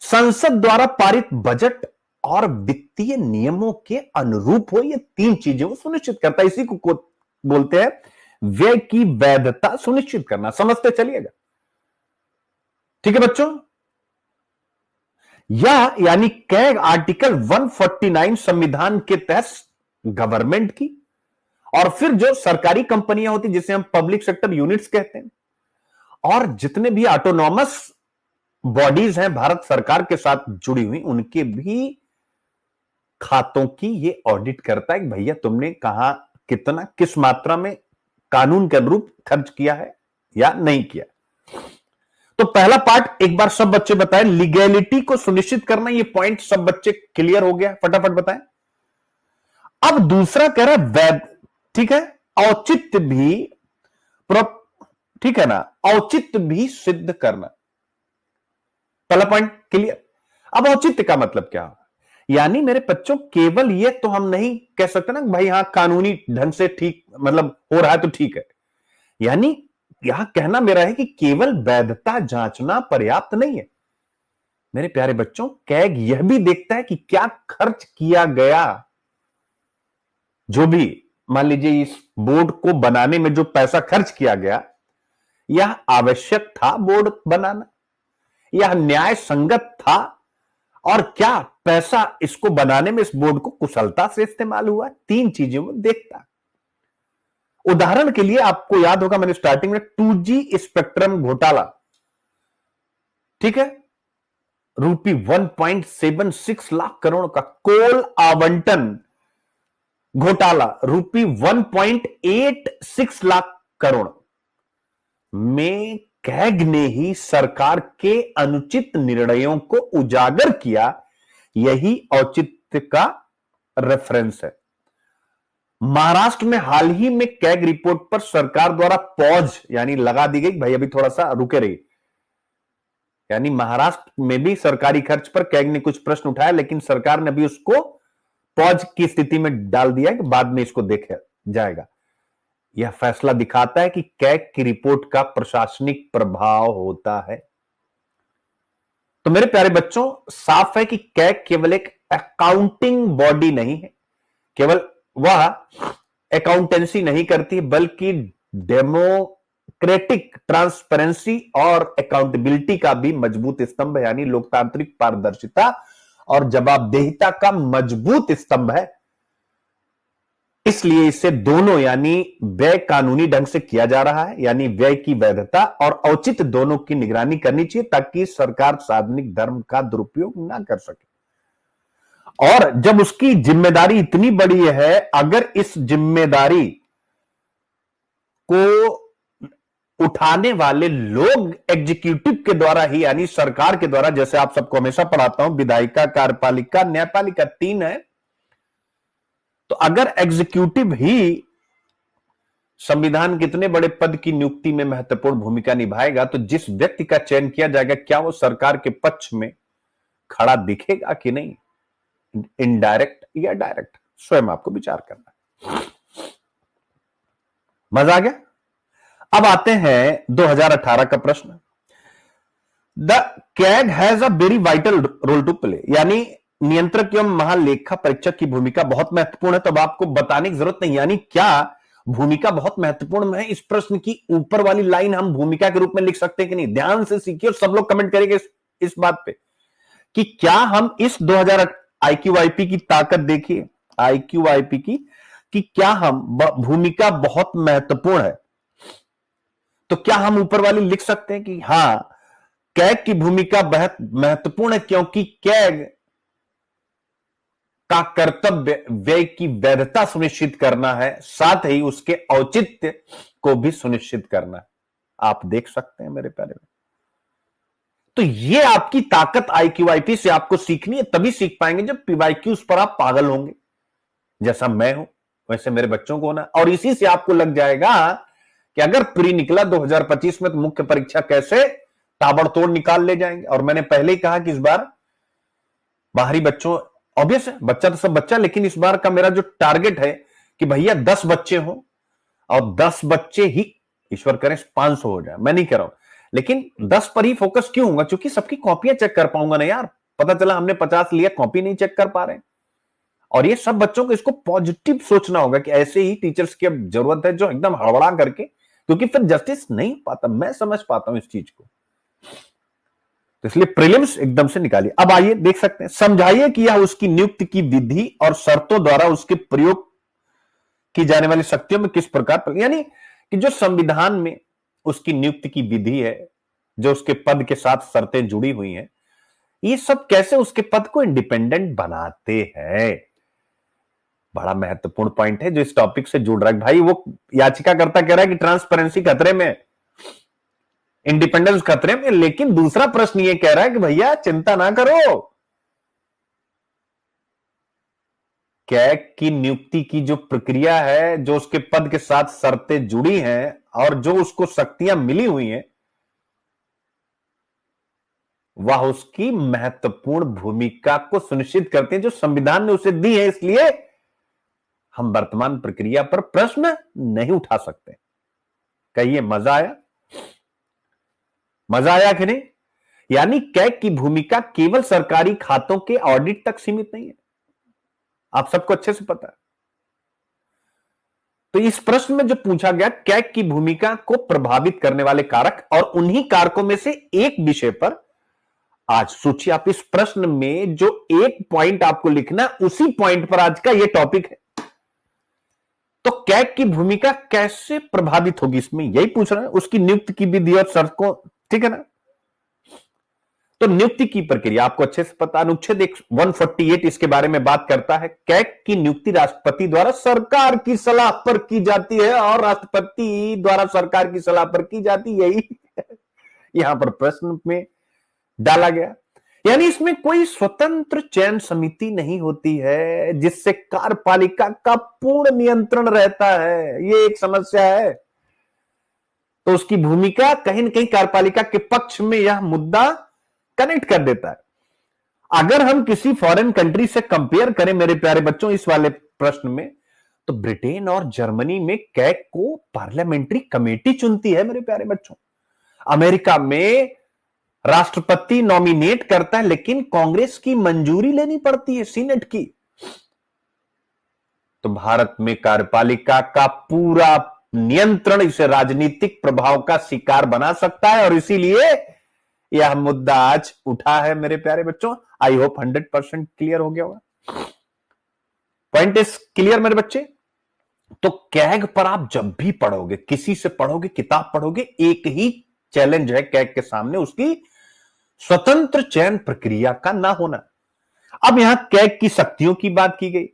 संसद द्वारा पारित बजट और वित्तीय नियमों के अनुरूप हो, ये 3 चीजें वो सुनिश्चित करता है। इसी को बोलते हैं व्यय की वैधता सुनिश्चित करना, समझते चलिएगा, ठीक है बच्चों। या यानी कैग आर्टिकल 149 संविधान के तहत गवर्नमेंट की और फिर जो सरकारी कंपनियां होती जिसे हम पब्लिक सेक्टर यूनिट्स कहते हैं और जितने भी ऑटोनॉमस बॉडीज हैं भारत सरकार के साथ जुड़ी हुई, उनके भी खातों की ये ऑडिट करता है कि भैया तुमने कहां कितना किस मात्रा में कानून के अनुरूप खर्च किया है या नहीं किया। तो पहला पार्ट एक बार सब बच्चे बताएं, लीगैलिटी को सुनिश्चित करना, ये पॉइंट सब बच्चे क्लियर हो गया, फटाफट बताएं। अब दूसरा कह रहा है वैध, ठीक है, औचित्य भी, ठीक है ना, औचित्य भी सिद्ध करना, पहला पॉइंट क्लियर। अब औचित्य का मतलब क्या, यानी मेरे बच्चों केवल ये तो हम नहीं कह सकते ना भाई हां कानूनी ढंग से ठीक मतलब हो रहा है तो ठीक है, यानी यहां कहना मेरा है कि केवल वैधता जांचना पर्याप्त नहीं है मेरे प्यारे बच्चों। कैग यह भी देखता है कि क्या खर्च किया गया, जो भी मान लीजिए इस बोर्ड को बनाने में जो पैसा खर्च किया गया, यह आवश्यक था बोर्ड बनाना? यह न्याय संगत था? और क्या पैसा इसको बनाने में इस बोर्ड को कुशलता से इस्तेमाल हुआ? तीन चीजों में देखता। उदाहरण के लिए आपको याद होगा, मैंने स्टार्टिंग में 2G स्पेक्ट्रम घोटाला, ठीक है, रूपी 1.76 लाख करोड़ का कोल आवंटन घोटाला, रूपी 1.86 लाख करोड़ में कैग ने ही सरकार के अनुचित निर्णयों को उजागर किया। यही औचित्य का रेफरेंस है। महाराष्ट्र में हाल ही में कैग रिपोर्ट पर सरकार द्वारा पॉज यानी लगा दी गई, भाई अभी थोड़ा सा रुके रहिए। यानी महाराष्ट्र में भी सरकारी खर्च पर कैग ने कुछ प्रश्न उठाया, लेकिन सरकार ने भी उसको पॉज की स्थिति में डाल दिया कि बाद में इसको देखा जाएगा। यह फैसला दिखाता है कि कैग की रिपोर्ट का प्रशासनिक प्रभाव होता है। तो मेरे प्यारे बच्चों, साफ है कि कैग केवल एक अकाउंटिंग बॉडी नहीं है, केवल वह अकाउंटेंसी नहीं करती, बल्कि डेमोक्रेटिक ट्रांसपेरेंसी और अकाउंटेबिलिटी का भी मजबूत स्तंभ है। यानी लोकतांत्रिक पारदर्शिता और जवाबदेहिता का मजबूत स्तंभ है। इसलिए इसे दोनों यानी व्यय कानूनी ढंग से किया जा रहा है, यानी व्यय की वैधता और औचित्य दोनों की निगरानी करनी चाहिए, ताकि सरकार सार्वजनिक धर्म का दुरुपयोग ना कर सके। और जब उसकी जिम्मेदारी इतनी बड़ी है, अगर इस जिम्मेदारी को उठाने वाले लोग एग्जीक्यूटिव के द्वारा ही यानी सरकार के द्वारा, जैसे आप सबको हमेशा पढ़ाता हूं, विधायिका, कार्यपालिका, न्यायपालिका, तीन है, तो अगर एग्जीक्यूटिव ही संविधान के इतने बड़े पद की नियुक्ति में महत्वपूर्ण भूमिका निभाएगा, तो जिस व्यक्ति का चयन किया जाएगा, क्या वो सरकार के पक्ष में खड़ा दिखेगा कि नहीं, इनडायरेक्ट या डायरेक्ट, स्वयं आपको विचार करना है। मजा आ गया? अब आते हैं 2018 का प्रश्न। The CAG has a very vital role to play, यानी नियंत्रक एवं महालेखा परीक्षक की भूमिका बहुत महत्वपूर्ण है। तो अब आपको बताने की जरूरत नहीं, यानी क्या भूमिका बहुत महत्वपूर्ण है। इस प्रश्न की ऊपर वाली लाइन हम भूमिका के रूप में लिख सकते हैं कि नहीं? ध्यान से सीखिए और सब लोग कमेंट करेंगे इस बात पे कि क्या हम इस 2000 IQIP की ताकत देखिए, IQIP की, कि क्या हम भूमिका बहुत महत्वपूर्ण है, तो क्या हम ऊपर वाली लिख सकते हैं कि हां, कैग की भूमिका बहुत महत्वपूर्ण है, क्योंकि कैग का कर्तव्य व्यय की वैधता सुनिश्चित करना है, साथ ही उसके औचित्य को भी सुनिश्चित करना है। आप देख सकते हैं मेरे प्यारे में। तो ये आपकी ताकत IQIP से आपको सीखनी है, तभी सीख पाएंगे जब PYQs पर आप पागल होंगे, जैसा मैं हूं वैसे मेरे बच्चों को होना। और इसी से आपको लग जाएगा कि अगर प्री निकला 2025 में, तो मुख्य परीक्षा कैसे ताबड़तोड़ निकाल ले जाएंगे। और मैंने पहले ही कहा कि इस बार बाहरी बच्चों, ऑब्वियस है, बच्चा तो सब बच्चा, लेकिन इस बार का मेरा जो टारगेट है कि भैया 10 बच्चे हों, और 10 बच्चे ही, ईश्वर करें 500 हो जाए, मैं नहीं कह रहा हूं, लेकिन 10 पर ही फोकस क्यों होगा? क्योंकि सबकी कॉपियां चेक कर पाऊंगा ना यार। पता चला हमने 50 लिया, कॉपी नहीं चेक कर पा रहे। और ये सब बच्चों को इसको पॉजिटिव सोचना होगा कि ऐसे ही टीचर्स की अब जरूरत है जो एकदम हड़बड़ा करके, क्योंकि फिर जस्टिस नहीं पाता। मैं समझ पाता हूं इस चीज को, तो इसलिए प्रीलिम्स एकदम से निकालिए। अब आइए देख सकते हैं, समझाइए कि यह उसकी नियुक्ति की विधि और शर्तों द्वारा उसके प्रयोग की जाने वाली शक्तियों में किस प्रकार, यानी कि जो संविधान में उसकी नियुक्ति की विधि है, जो उसके पद के साथ शर्तें जुड़ी हुई हैं, ये सब कैसे उसके पद को इंडिपेंडेंट बनाते हैं। बड़ा महत्वपूर्ण पॉइंट है जो इस टॉपिक से जुड़ रहा है। भाई वो याचिकाकर्ता कह रहा है कि ट्रांसपेरेंसी खतरे में, इंडिपेंडेंस खतरे में, लेकिन दूसरा प्रश्न ये कह रहा है कि भैया चिंता ना करो, कैग की नियुक्ति की जो प्रक्रिया है, जो उसके पद के साथ शर्तें जुड़ी हैं और जो उसको शक्तियां मिली हुई हैं, वह उसकी महत्वपूर्ण भूमिका को सुनिश्चित करते हैं जो संविधान ने उसे दी है। इसलिए हम वर्तमान प्रक्रिया पर प्रश्न नहीं उठा सकते। कहिए मजा आया? मजा आया कि नहीं? यानी कैग की भूमिका केवल सरकारी खातों के ऑडिट तक सीमित नहीं है, आप सबको अच्छे से पता है। तो इस प्रश्न में जो पूछा गया, कैग की भूमिका को प्रभावित करने वाले कारक और उन्हीं कारकों में से एक विषय पर आज सोचिए आप। इस प्रश्न में जो एक पॉइंट आपको लिखना, उसी पॉइंट पर आज का यह टॉपिक है। तो कैग की भूमिका कैसे प्रभावित होगी, इसमें यही पूछ रहे हैं। उसकी नियुक्ति की विधि और शर्त को, ठीक है ना। तो नियुक्ति की प्रक्रिया आपको अच्छे से पता, अनुच्छेद 148 इसके बारे में बात करता है। कैग की नियुक्ति राष्ट्रपति द्वारा सरकार की सलाह पर की जाती है, और राष्ट्रपति द्वारा सरकार की सलाह पर की जाती है, यही यहां पर प्रश्न में डाला गया। यानी इसमें कोई स्वतंत्र चयन समिति नहीं होती है जिससे कार्यपालिका का पूर्ण नियंत्रण रहता है, ये एक समस्या है। तो उसकी भूमिका कहीं न कहीं कार्यपालिका के पक्ष में यह मुद्दा कनेक्ट कर देता है। अगर हम किसी फॉरेन कंट्री से कंपेयर करें मेरे प्यारे बच्चों इस वाले प्रश्न में, तो ब्रिटेन और जर्मनी में कैग को पार्लियामेंट्री कमेटी चुनती है मेरे प्यारे बच्चों। अमेरिका में राष्ट्रपति नॉमिनेट करता है, लेकिन कांग्रेस की मंजूरी लेनी पड़ती है, सीनेट की। तो भारत में कार्यपालिका का पूरा नियंत्रण इसे राजनीतिक प्रभाव का शिकार बना सकता है, और इसीलिए यह मुद्दा आज उठा है मेरे प्यारे बच्चों। आई होप 100% क्लियर हो गया होगा। पॉइंट इज क्लियर मेरे बच्चे। तो कैग पर आप जब भी पढ़ोगे, किसी से पढ़ोगे, किताब पढ़ोगे, एक ही चैलेंज है कैग के सामने, उसकी स्वतंत्र चयन प्रक्रिया का ना होना। अब यहां कैग की शक्तियों की बात की गई,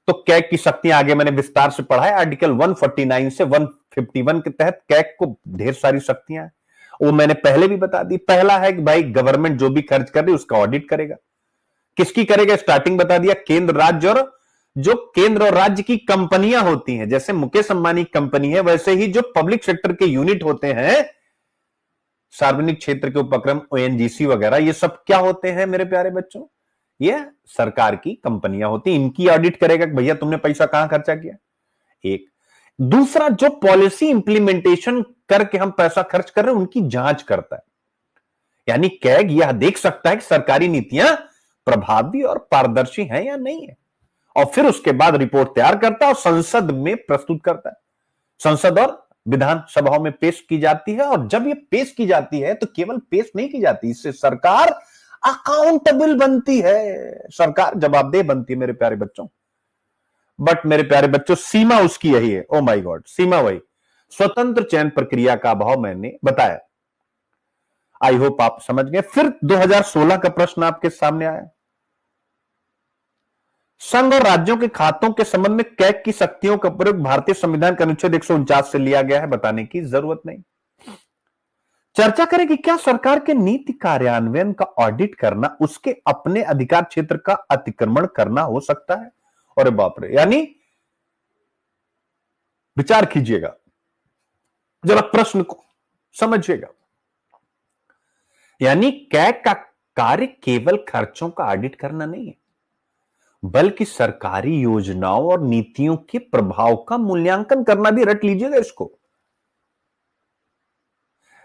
तो कैग की शक्तियां आगे मैंने विस्तार से पढ़ा है। आर्टिकल 149 से 151 के तहत कैग को ढेर सारी शक्तियां हैं, वो मैंने पहले भी बता दी। पहला है कि भाई गवर्नमेंट जो भी खर्च कर रही है उसका ऑडिट करेगा। किसकी करेगा, स्टार्टिंग बता दिया, केंद्र राज्य, और जो केंद्र और राज्य की कंपनियां होती हैं, जैसे मुकेश अंबानी कंपनी है, वैसे ही जो पब्लिक सेक्टर के यूनिट होते हैं, सार्वजनिक क्षेत्र के उपक्रम, ओएनजीसी वगैरह, ये सब क्या होते हैं मेरे प्यारे बच्चों, ये सरकार की कंपनियां होती हैं। इनकी ऑडिट करेगा कि भैया तुमने पैसा कहां खर्चा किया, एक। दूसरा, जो पॉलिसी इंप्लीमेंटेशन करके हम पैसा खर्च कर रहे हैं उनकी जांच करता है। यानी कैग यह देख सकता है कि सरकारी नीतियां प्रभावी और पारदर्शी हैं या नहीं है, और फिर उसके बाद रिपोर्ट तैयार करता है और संसद में प्रस्तुत करता है। संसद और विधान सभाओं में पेश की जाती है, और जब ये पेश की जाती है तो केवल पेश नहीं की जाती, इससे सरकार अकाउंटेबल बनती है, सरकार जवाबदेह बनती है मेरे प्यारे बच्चों। बट मेरे प्यारे बच्चों, सीमा उसकी यही है। ओ माय गॉड, सीमा वही स्वतंत्र चयन प्रक्रिया का अभाव मैंने बताया। आई होप आप समझ गए। फिर 2016 का प्रश्न आपके सामने आया। संघ और राज्यों के खातों के संबंध में कैग की शक्तियों का प्रयोग भारतीय संविधान के अनुच्छेद 149 से लिया गया है, बताने की जरूरत नहीं। चर्चा करें कि क्या सरकार के नीति कार्यान्वयन का ऑडिट करना उसके अपने अधिकार क्षेत्र का अतिक्रमण करना हो सकता है। अरे बाप रे, यानी विचार कीजिएगा जरा, प्रश्न को समझिएगा। यानी कैग का कार्य केवल खर्चों का ऑडिट करना नहीं है, बल्कि सरकारी योजनाओं और नीतियों के प्रभाव का मूल्यांकन करना भी, रट लीजिएगा इसको।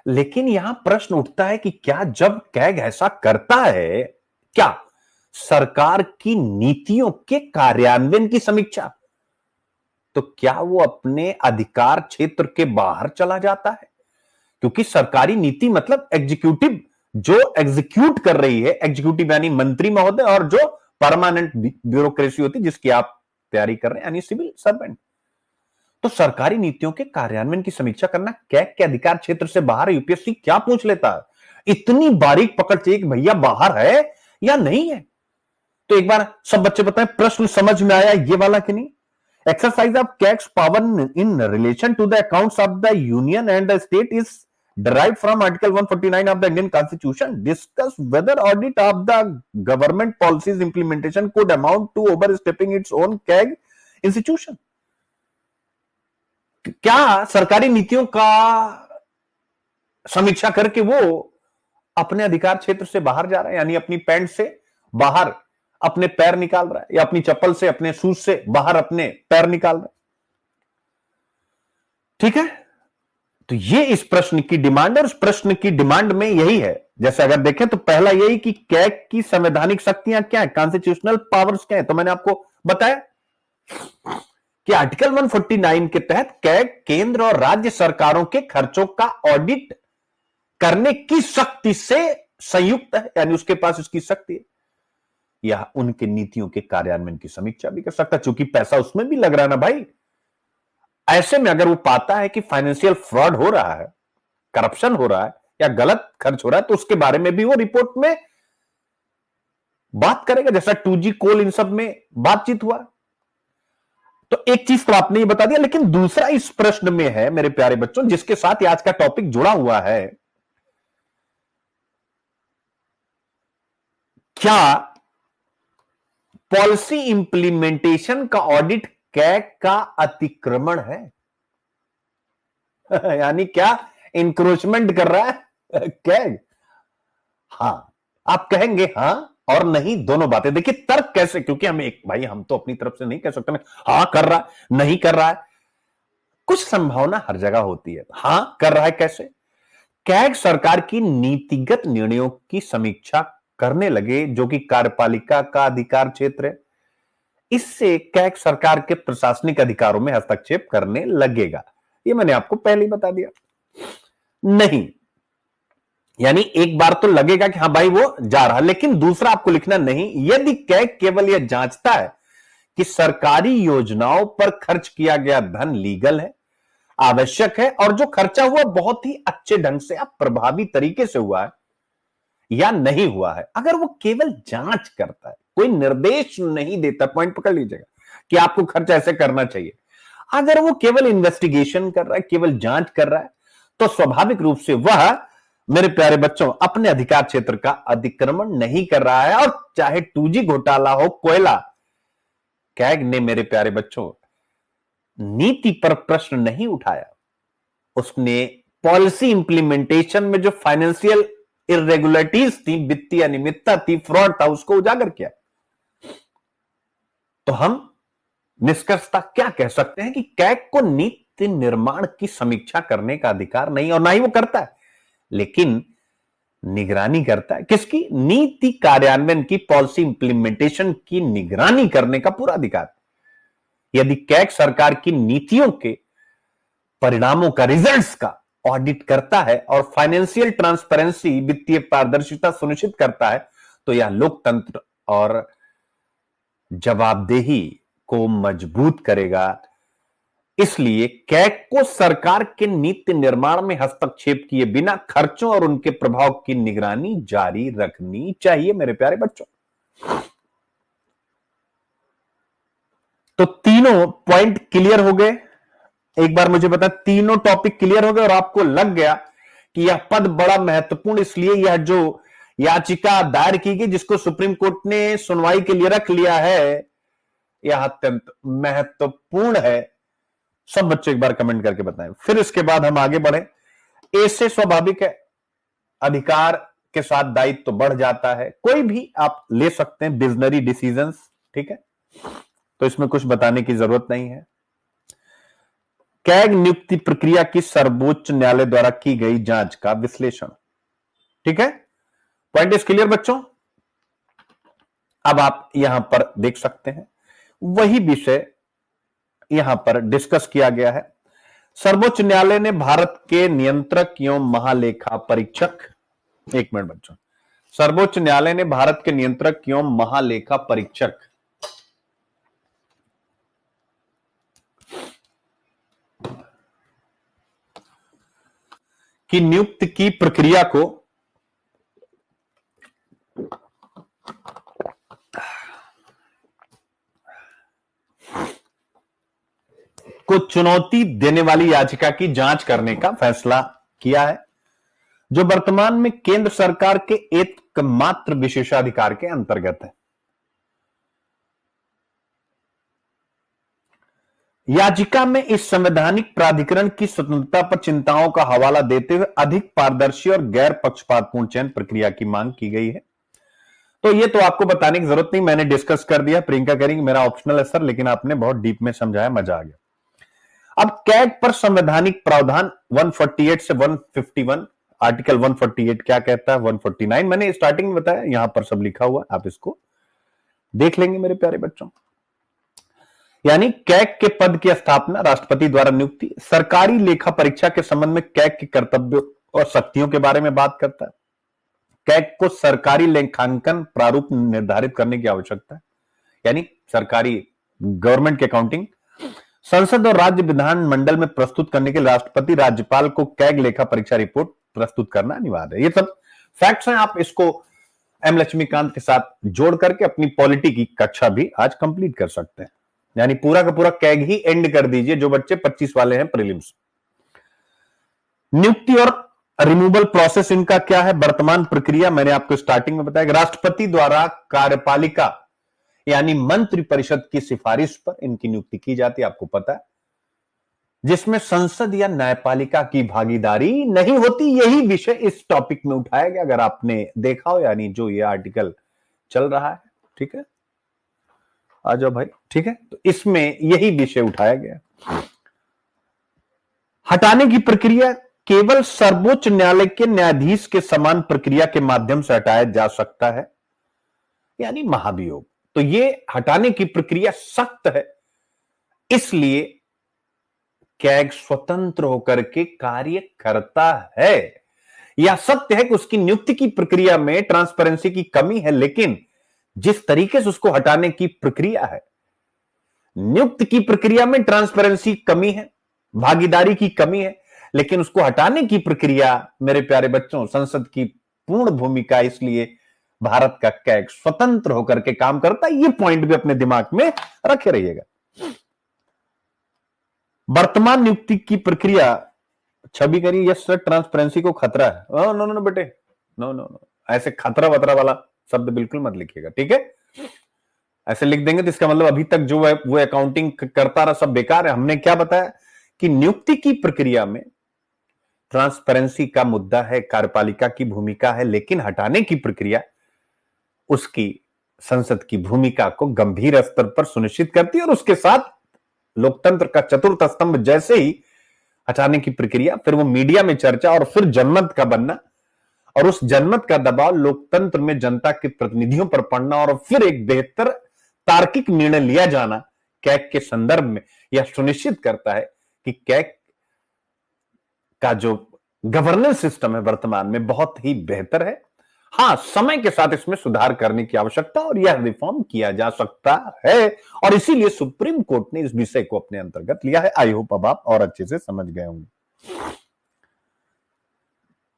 लेकिन यहां प्रश्न उठता है कि क्या जब कैग ऐसा करता है, क्या सरकार की नीतियों के कार्यान्वयन की समीक्षा, तो क्या वो अपने अधिकार क्षेत्र के बाहर चला जाता है? क्योंकि सरकारी नीति मतलब एग्जीक्यूटिव जो एग्जीक्यूट कर रही है, एग्जीक्यूटिव यानी मंत्री महोदय, और जो परमानेंट ब्यूरोक्रेसी होती है जिसकी आप तैयारी कर रहे हैं, यानी सिविल सर्वेंट। तो सरकारी नीतियों के कार्यान्वयन की समीक्षा करना कैग के अधिकार क्षेत्र से बाहर है। यूपीएससी क्या पूछ लेता है, इतनी बारीक पकड़ चाहिए कि भैया बाहर है या नहीं है। तो एक बार सब बच्चे बताएं, प्रश्न समझ में आया ये वाला कि नहीं। Exercise of CAG's power in relation to the accounts of the union and the state is derived from Article 149 of the Indian Constitution. Discuss whether audit of the government policies implementation could amount to overstepping its own CAG institution. क्या सरकारी नीतियों का समीक्षा करके वो अपने अधिकार क्षेत्र से बाहर जा रहा है, यानी अपनी पैंट से बाहर अपने पैर निकाल रहा है, या अपनी चप्पल से, अपने शूज से बाहर अपने पैर निकाल रहा है। ठीक है, तो ये इस प्रश्न की डिमांड है, और इस प्रश्न की डिमांड में यही है। जैसे अगर देखें तो पहला यही कि कैग की संवैधानिक शक्तियां क्या है, कॉन्स्टिट्यूशनल पावर्स क्या है। तो मैंने आपको बताया कि आर्टिकल 149 के तहत कैग केंद्र और राज्य सरकारों के खर्चों का ऑडिट करने की शक्ति से संयुक्त है, यानी उसके पास उसकी शक्ति है, या उनके नीतियों के कार्यान्वयन की समीक्षा भी कर सकता है, क्योंकि पैसा उसमें भी लग रहा है ना भाई। ऐसे में अगर वो पाता है कि फाइनेंशियल फ्रॉड हो रहा है, करप्शन हो रहा है या गलत खर्च हो रहा है, तो उसके बारे में भी वो रिपोर्ट में बात करेगा, जैसा 2G कोल इन सब में बातचीत हुआ। तो एक चीज तो आपने ये बता दिया, लेकिन दूसरा इस प्रश्न में है मेरे प्यारे बच्चों, जिसके साथ आज का टॉपिक जुड़ा हुआ है, क्या पॉलिसी इंप्लीमेंटेशन का ऑडिट कैग का अतिक्रमण है? यानी क्या इंक्रोचमेंट कर रहा है कैग? हां, आप कहेंगे हां और नहीं, दोनों बातें। देखिए तर्क कैसे, क्योंकि हम एक भाई, हम तो अपनी तरफ से नहीं कह सकते ना हां कर रहा है नहीं कर रहा है, कुछ संभावना हर जगह होती है। हां कर रहा है कैसे? कैग सरकार की नीतिगत निर्णयों की समीक्षा करने लगे, जो कि कार्यपालिका का अधिकार क्षेत्र है। इससे कैग सरकार के प्रशासनिक अधिकारों में हस्तक्षेप करने लगेगा। ये मैंने आपको पहले ही बता दिया। नहीं, यानी एक बार तो लगेगा कि हाँ भाई वो जा रहा है, लेकिन दूसरा आपको लिखना नहीं, यदि कैग केवल यह जांचता है कि सरकारी योजनाओं पर खर्च किया गया धन लीगल है, आवश्यक है और जो खर्चा हुआ बहुत ही अच्छे ढंग से या प्रभावी तरीके से हुआ है या नहीं हुआ है, अगर वो केवल जांच करता है, कोई निर्देश नहीं देता, पॉइंट पकड़ लीजिएगा कि आपको खर्च ऐसे करना चाहिए, अगर वो केवल इन्वेस्टिगेशन कर रहा है, केवल जांच कर रहा है, तो स्वाभाविक रूप से वह मेरे प्यारे बच्चों अपने अधिकार क्षेत्र का अतिक्रमण नहीं कर रहा है। और चाहे 2G घोटाला हो, कोयला, कैग ने मेरे प्यारे बच्चों नीति पर प्रश्न नहीं उठाया, उसने पॉलिसी इंप्लीमेंटेशन में जो फाइनेंशियल इरेगुलरिटीज थी, वित्तीय अनियमितता थी, फ्रॉड था, उसको उजागर किया। तो हम निष्कर्षता क्या कह सकते हैं कि कैग को नीति निर्माण की समीक्षा करने का अधिकार नहीं, और ना ही वो करता है, लेकिन निगरानी करता है। किसकी? नीति कार्यान्वयन की, पॉलिसी इंप्लीमेंटेशन की निगरानी करने का पूरा अधिकार। यदि कैग सरकार की नीतियों के परिणामों का, रिजल्ट्स का ऑडिट करता है और फाइनेंशियल ट्रांसपेरेंसी, वित्तीय पारदर्शिता सुनिश्चित करता है, तो यह लोकतंत्र और जवाबदेही को मजबूत करेगा। इसलिए कैग को सरकार के नीति निर्माण में हस्तक्षेप किए बिना खर्चों और उनके प्रभाव की निगरानी जारी रखनी चाहिए मेरे प्यारे बच्चों। तो तीनों पॉइंट क्लियर हो गए। एक बार मुझे बता, तीनों टॉपिक क्लियर हो गए और आपको लग गया कि यह पद बड़ा महत्वपूर्ण, इसलिए यह जो याचिका दायर की गई, जिसको सुप्रीम कोर्ट ने सुनवाई के लिए रख लिया है, यह अत्यंत महत्वपूर्ण है। सब बच्चे एक बार कमेंट करके बताएं, फिर इसके बाद हम आगे बढ़े। ए से स्वाभाविक है, अधिकार के साथ दायित्व तो बढ़ जाता है, कोई भी आप ले सकते हैं विजनरी डिसीजंस, ठीक है, तो इसमें कुछ बताने की जरूरत नहीं है। कैग नियुक्ति प्रक्रिया की सर्वोच्च न्यायालय द्वारा की गई जांच का विश्लेषण, ठीक है, पॉइंट इज क्लियर बच्चों। अब आप यहां पर देख सकते हैं वही विषय यहां पर डिस्कस किया गया है। सर्वोच्च न्यायालय ने भारत के नियंत्रक एवं महालेखा परीक्षक, एक मिनट बच्चों, सर्वोच्च न्यायालय ने भारत के नियंत्रक एवं महालेखा परीक्षक की नियुक्ति की प्रक्रिया को चुनौती देने वाली याचिका की जांच करने का फैसला किया है, जो वर्तमान में केंद्र सरकार के एकमात्र विशेषाधिकार के अंतर्गत है। याचिका में इस संवैधानिक प्राधिकरण की स्वतंत्रता पर चिंताओं का हवाला देते हुए अधिक पारदर्शी और गैर पक्षपातपूर्ण चयन प्रक्रिया की मांग की गई है। तो ये तो आपको बताने की जरूरत नहीं, मैंने डिस्कस कर दिया, प्रियंका करेंगे, मेरा ऑप्शनल है सर, लेकिन आपने बहुत डीप में समझाया, मजा आ गया। अब कैग पर संवैधानिक प्रावधान 148 से 151, आर्टिकल 148 क्या कहता है, 149 मैंने स्टार्टिंग में बताया, यहां पर सब लिखा हुआ, आप इसको देख लेंगे मेरे प्यारे बच्चों। यानी कैग के पद की स्थापना, राष्ट्रपति द्वारा नियुक्ति, सरकारी लेखा परीक्षा के संबंध में कैग के कर्तव्यों और शक्तियों के बारे में बात करता है। कैग को सरकारी लेखांकन प्रारूप निर्धारित करने की आवश्यकता है, यानी सरकारी गवर्नमेंट की अकाउंटिंग संसद और राज्य विधानमंडल में प्रस्तुत करने के लिए राष्ट्रपति राज्यपाल को कैग लेखा परीक्षा रिपोर्ट प्रस्तुत करना अनिवार्य है। ये सब फैक्ट्स हैं। आप इसको एम लक्ष्मीकांत के साथ जोड़ करके अपनी पॉलिटी की कक्षा भी आज कंप्लीट कर सकते हैं, यानी पूरा का पूरा कैग ही एंड कर दीजिए जो बच्चे 25 वाले हैं प्रीलिम्स। नियुक्ति और रिमूवल प्रोसेस इनका क्या है, वर्तमान प्रक्रिया मैंने आपको स्टार्टिंग में बताया। राष्ट्रपति द्वारा कार्यपालिका यानी मंत्रि परिषद की सिफारिश पर इनकी नियुक्ति की जाती है, आपको पता है, जिसमें संसद या न्यायपालिका की भागीदारी नहीं होती। यही विषय इस टॉपिक में उठाया गया, अगर आपने देखा हो, यानी जो ये आर्टिकल चल रहा है। ठीक है, आ जाओ भाई। ठीक है, तो इसमें यही विषय उठाया गया। हटाने की प्रक्रिया केवल सर्वोच्च न्यायालय के न्यायाधीश के समान प्रक्रिया के माध्यम से हटाया जा सकता है, यानी महाभियोग। तो ये हटाने की प्रक्रिया सख्त है, इसलिए कैग स्वतंत्र होकर के कार्य करता है। यह सत्य है कि उसकी नियुक्ति की प्रक्रिया में ट्रांसपेरेंसी की कमी है, लेकिन जिस तरीके से उसको हटाने की प्रक्रिया है, नियुक्त की प्रक्रिया में ट्रांसपेरेंसी कमी है, भागीदारी की कमी है, लेकिन उसको हटाने की प्रक्रिया, मेरे प्यारे बच्चों, संसद की पूर्ण भूमिका, इसलिए भारत का कैग स्वतंत्र होकर के काम करता है। ये पॉइंट भी अपने दिमाग में रखे रहिएगा। वर्तमान नियुक्ति की प्रक्रिया, छवि करिए, यस सर ट्रांसपेरेंसी को खतरा है। नो नो बेटे, नो नो नो, ऐसे खतरा वतरा वाला शब्द बिल्कुल मत लिखिएगा, ठीक है। ऐसे लिख देंगे तो इसका मतलब अभी तक जो है वो अकाउंटिंग करता रहा, सब बेकार है। हमने क्या बताया कि नियुक्ति की प्रक्रिया में ट्रांसपेरेंसी का मुद्दा है, कार्यपालिका की भूमिका है, लेकिन हटाने की प्रक्रिया उसकी संसद की भूमिका को गंभीर स्तर पर सुनिश्चित करती है, और उसके साथ लोकतंत्र का चतुर्थ स्तंभ जैसे ही हटाने की प्रक्रिया, फिर वो मीडिया में चर्चा, और फिर जनमत का बनना, और उस जनमत का दबाव लोकतंत्र में जनता के प्रतिनिधियों पर पड़ना, और फिर एक बेहतर तार्किक निर्णय लिया जाना कैग के संदर्भ में, यह सुनिश्चित करता है कि कैग का जो गवर्नेंस सिस्टम है वर्तमान में बहुत ही बेहतर है। हां, समय के साथ इसमें सुधार करने की आवश्यकता, और यह रिफॉर्म किया जा सकता है, और इसीलिए सुप्रीम कोर्ट ने इस विषय को अपने अंतर्गत लिया है। आई होप अब आप और अच्छे से समझ गए होंगे।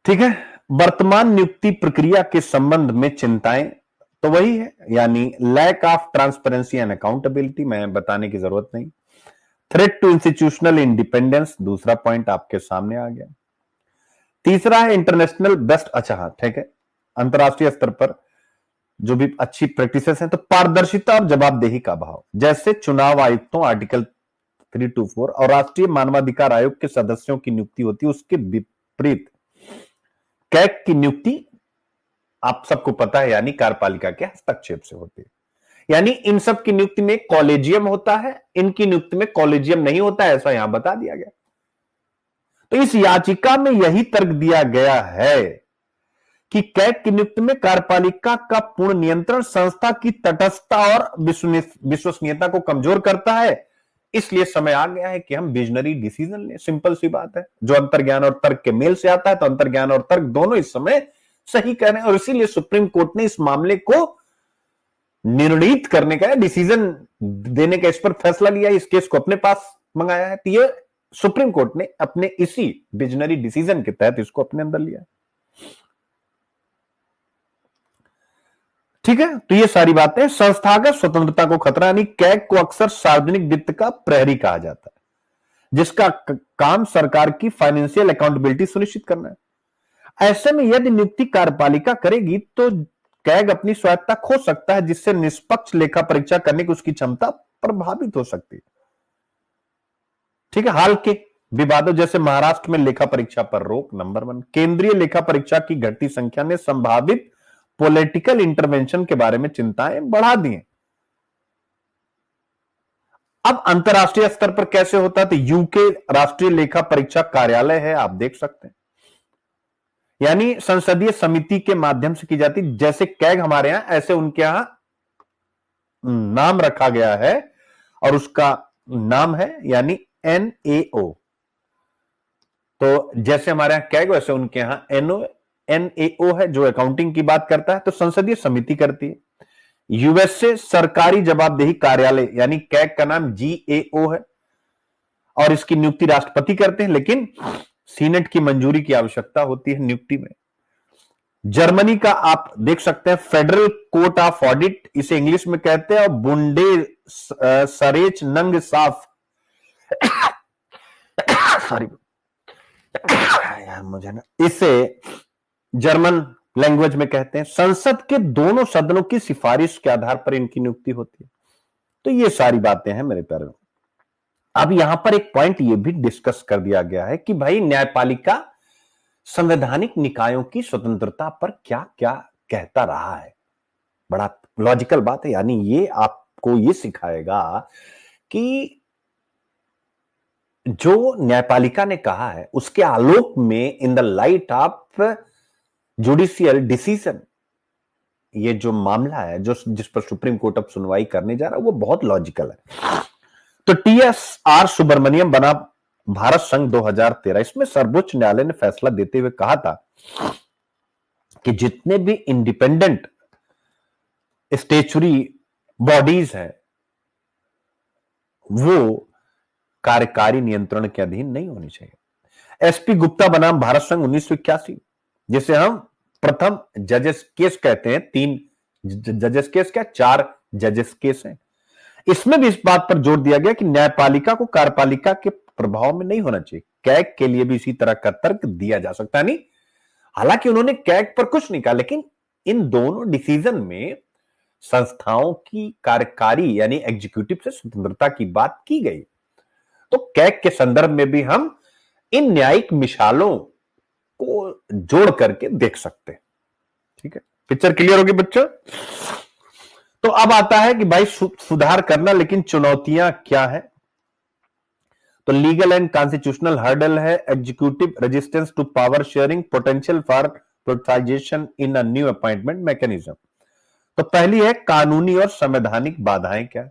ठीक है, वर्तमान नियुक्ति प्रक्रिया के संबंध में चिंताएं तो वही है, यानी lack of transparency and accountability, मैं बताने की जरूरत नहीं। थ्रेट टू इंस्टीट्यूशनल इंडिपेंडेंस, दूसरा पॉइंट आपके सामने आ गया। तीसरा है इंटरनेशनल बेस्ट, अच्छा हाँ ठीक है, अंतरराष्ट्रीय स्तर पर जो भी अच्छी प्रैक्टिसेस हैं, तो पारदर्शिता और जवाबदेही का अभाव, जैसे चुनाव आयुक्तों आर्टिकल 324 और राष्ट्रीय मानवाधिकार आयोग के सदस्यों की नियुक्ति होती है, उसके विपरीत कैग की नियुक्ति आप सबको पता है, यानी कार्यपालिका के हस्तक्षेप से होती है। यानी इन सब की नियुक्ति में कॉलेजियम होता है, इनकी नियुक्ति में कॉलेजियम नहीं होता है, ऐसा यहां बता दिया गया। तो इस याचिका में यही तर्क दिया गया है कि कैग की नियुक्ति में कार्यपालिका का पूर्ण नियंत्रण संस्था की तटस्थता और विश्वसनीयता को कमजोर करता है। इसलिए समय आ गया है कि हम विजनरी डिसीजन लें। सिंपल सी बात है, जो अंतर्ज्ञान और तर्क के मेल से आता है, तो अंतर्ज्ञान और तर्क दोनों इस समय सही कह रहे हैं, और इसीलिए सुप्रीम कोर्ट ने इस मामले को निर्णीत करने का, डिसीजन देने का, इस पर फैसला लिया, इस केस को अपने पास मंगाया है। तो ये सुप्रीम कोर्ट ने अपने इसी विजनरी डिसीजन के तहत इसको अपने अंदर लिया। ठीक है, तो ये सारी बातें। संस्थागत स्वतंत्रता को खतरा, यानी कैग को अक्सर सार्वजनिक वित्त का प्रहरी कहा जाता है, जिसका काम सरकार की फाइनेंशियल अकाउंटेबिलिटी सुनिश्चित करना है। ऐसे में यदि नियुक्ति कार्यपालिका करेगी तो कैग अपनी स्वायत्तता खो सकता है, जिससे निष्पक्ष लेखा परीक्षा करने की उसकी क्षमता प्रभावित हो सकती है। ठीक है, हाल के विवादों जैसे महाराष्ट्र में लेखा परीक्षा पर रोक, नंबर 1, केंद्रीय लेखा परीक्षा की घटती संख्या ने संभावित पॉलिटिकल इंटरवेंशन के बारे में चिंताएं बढ़ा दी हैं। अब अंतरराष्ट्रीय स्तर पर कैसे होता है, तो यूके राष्ट्रीय लेखा परीक्षा कार्यालय है, आप देख सकते हैं, यानी संसदीय समिति के माध्यम से की जाती। जैसे कैग हमारे यहां, ऐसे उनके यहां नाम रखा गया है, और उसका नाम है यानी NAO। तो जैसे हमारे यहां कैग वैसे उनके यहां NAO है जो अकाउंटिंग की बात करता है, तो संसदीय समिति करती है। यूएसए सरकारी जवाबदेही कार्यालय यानी कैग का नाम GAO है और इसकी नियुक्ति राष्ट्रपति करते हैं, लेकिन सीनेट की मंजूरी की आवश्यकता होती है नियुक्ति में। जर्मनी का आप देख सकते हैं फेडरल कोर्ट ऑफ ऑडिट, इसे इंग्लिश में कहते हैं, और बुंडे सरेच नंग साफ सॉरी यार मुझे ना, इसे जर्मन लैंग्वेज में कहते हैं। संसद के दोनों सदनों की सिफारिश के आधार पर इनकी नियुक्ति होती है। तो ये सारी बातें हैं मेरे प्यारे। अब यहां पर एक पॉइंट ये भी डिस्कस कर दिया गया है कि भाई न्यायपालिका संवैधानिक निकायों की स्वतंत्रता पर क्या क्या कहता रहा है। बड़ा लॉजिकल बात है, यानी ये आपको ये सिखाएगा कि जो न्यायपालिका ने कहा है उसके आलोक में, in the light of judicial decision, ये जो मामला है जो जिस पर सुप्रीम कोर्ट अब सुनवाई करने जा रहा है वो बहुत लॉजिकल है। तो TSR सुब्रमण्यम बना भारत संघ 2013। इसमें सर्वोच्च न्यायालय ने फैसला देते हुए कहा था कि जितने भी इंडिपेंडेंट स्टेचुरी बॉडीज हैं वो कार्यकारी नियंत्रण के अधीन नहीं होनी चाहिए। SP गुप्ता बनाम भारत संघ 1981, जिसे हम प्रथम जजेस केस कहते हैं। 3 जजेस केस क्या, 4 जजेस केस हैं। इसमें भी इस बात पर जोर दिया गया कि न्यायपालिका को कार्यपालिका के प्रभाव में नहीं होना चाहिए। कैग के लिए भी इसी तरह का तर्क दिया जा सकता नहीं। हालांकि उन्होंने कैग पर कुछ नहीं कहा, लेकिन इन दोनों डिसीजन में संस्थाओं की कार्यकारी यानी एग्जीक्यूटिव से स्वतंत्रता की बात की गई। तो कैग के संदर्भ में भी हम इन न्यायिक मिसालों को जोड़ करके देख सकते हैं। ठीक है, पिक्चर क्लियर होगी बच्चों। तो अब आता है कि भाई सुधार करना, लेकिन चुनौतियां क्या है। तो लीगल एंड कॉन्स्टिट्यूशनल हर्डल है, executive resistance to power sharing, potential for protection in a new appointment mechanism. तो पहली है कानूनी और संवैधानिक बाधाएं क्या।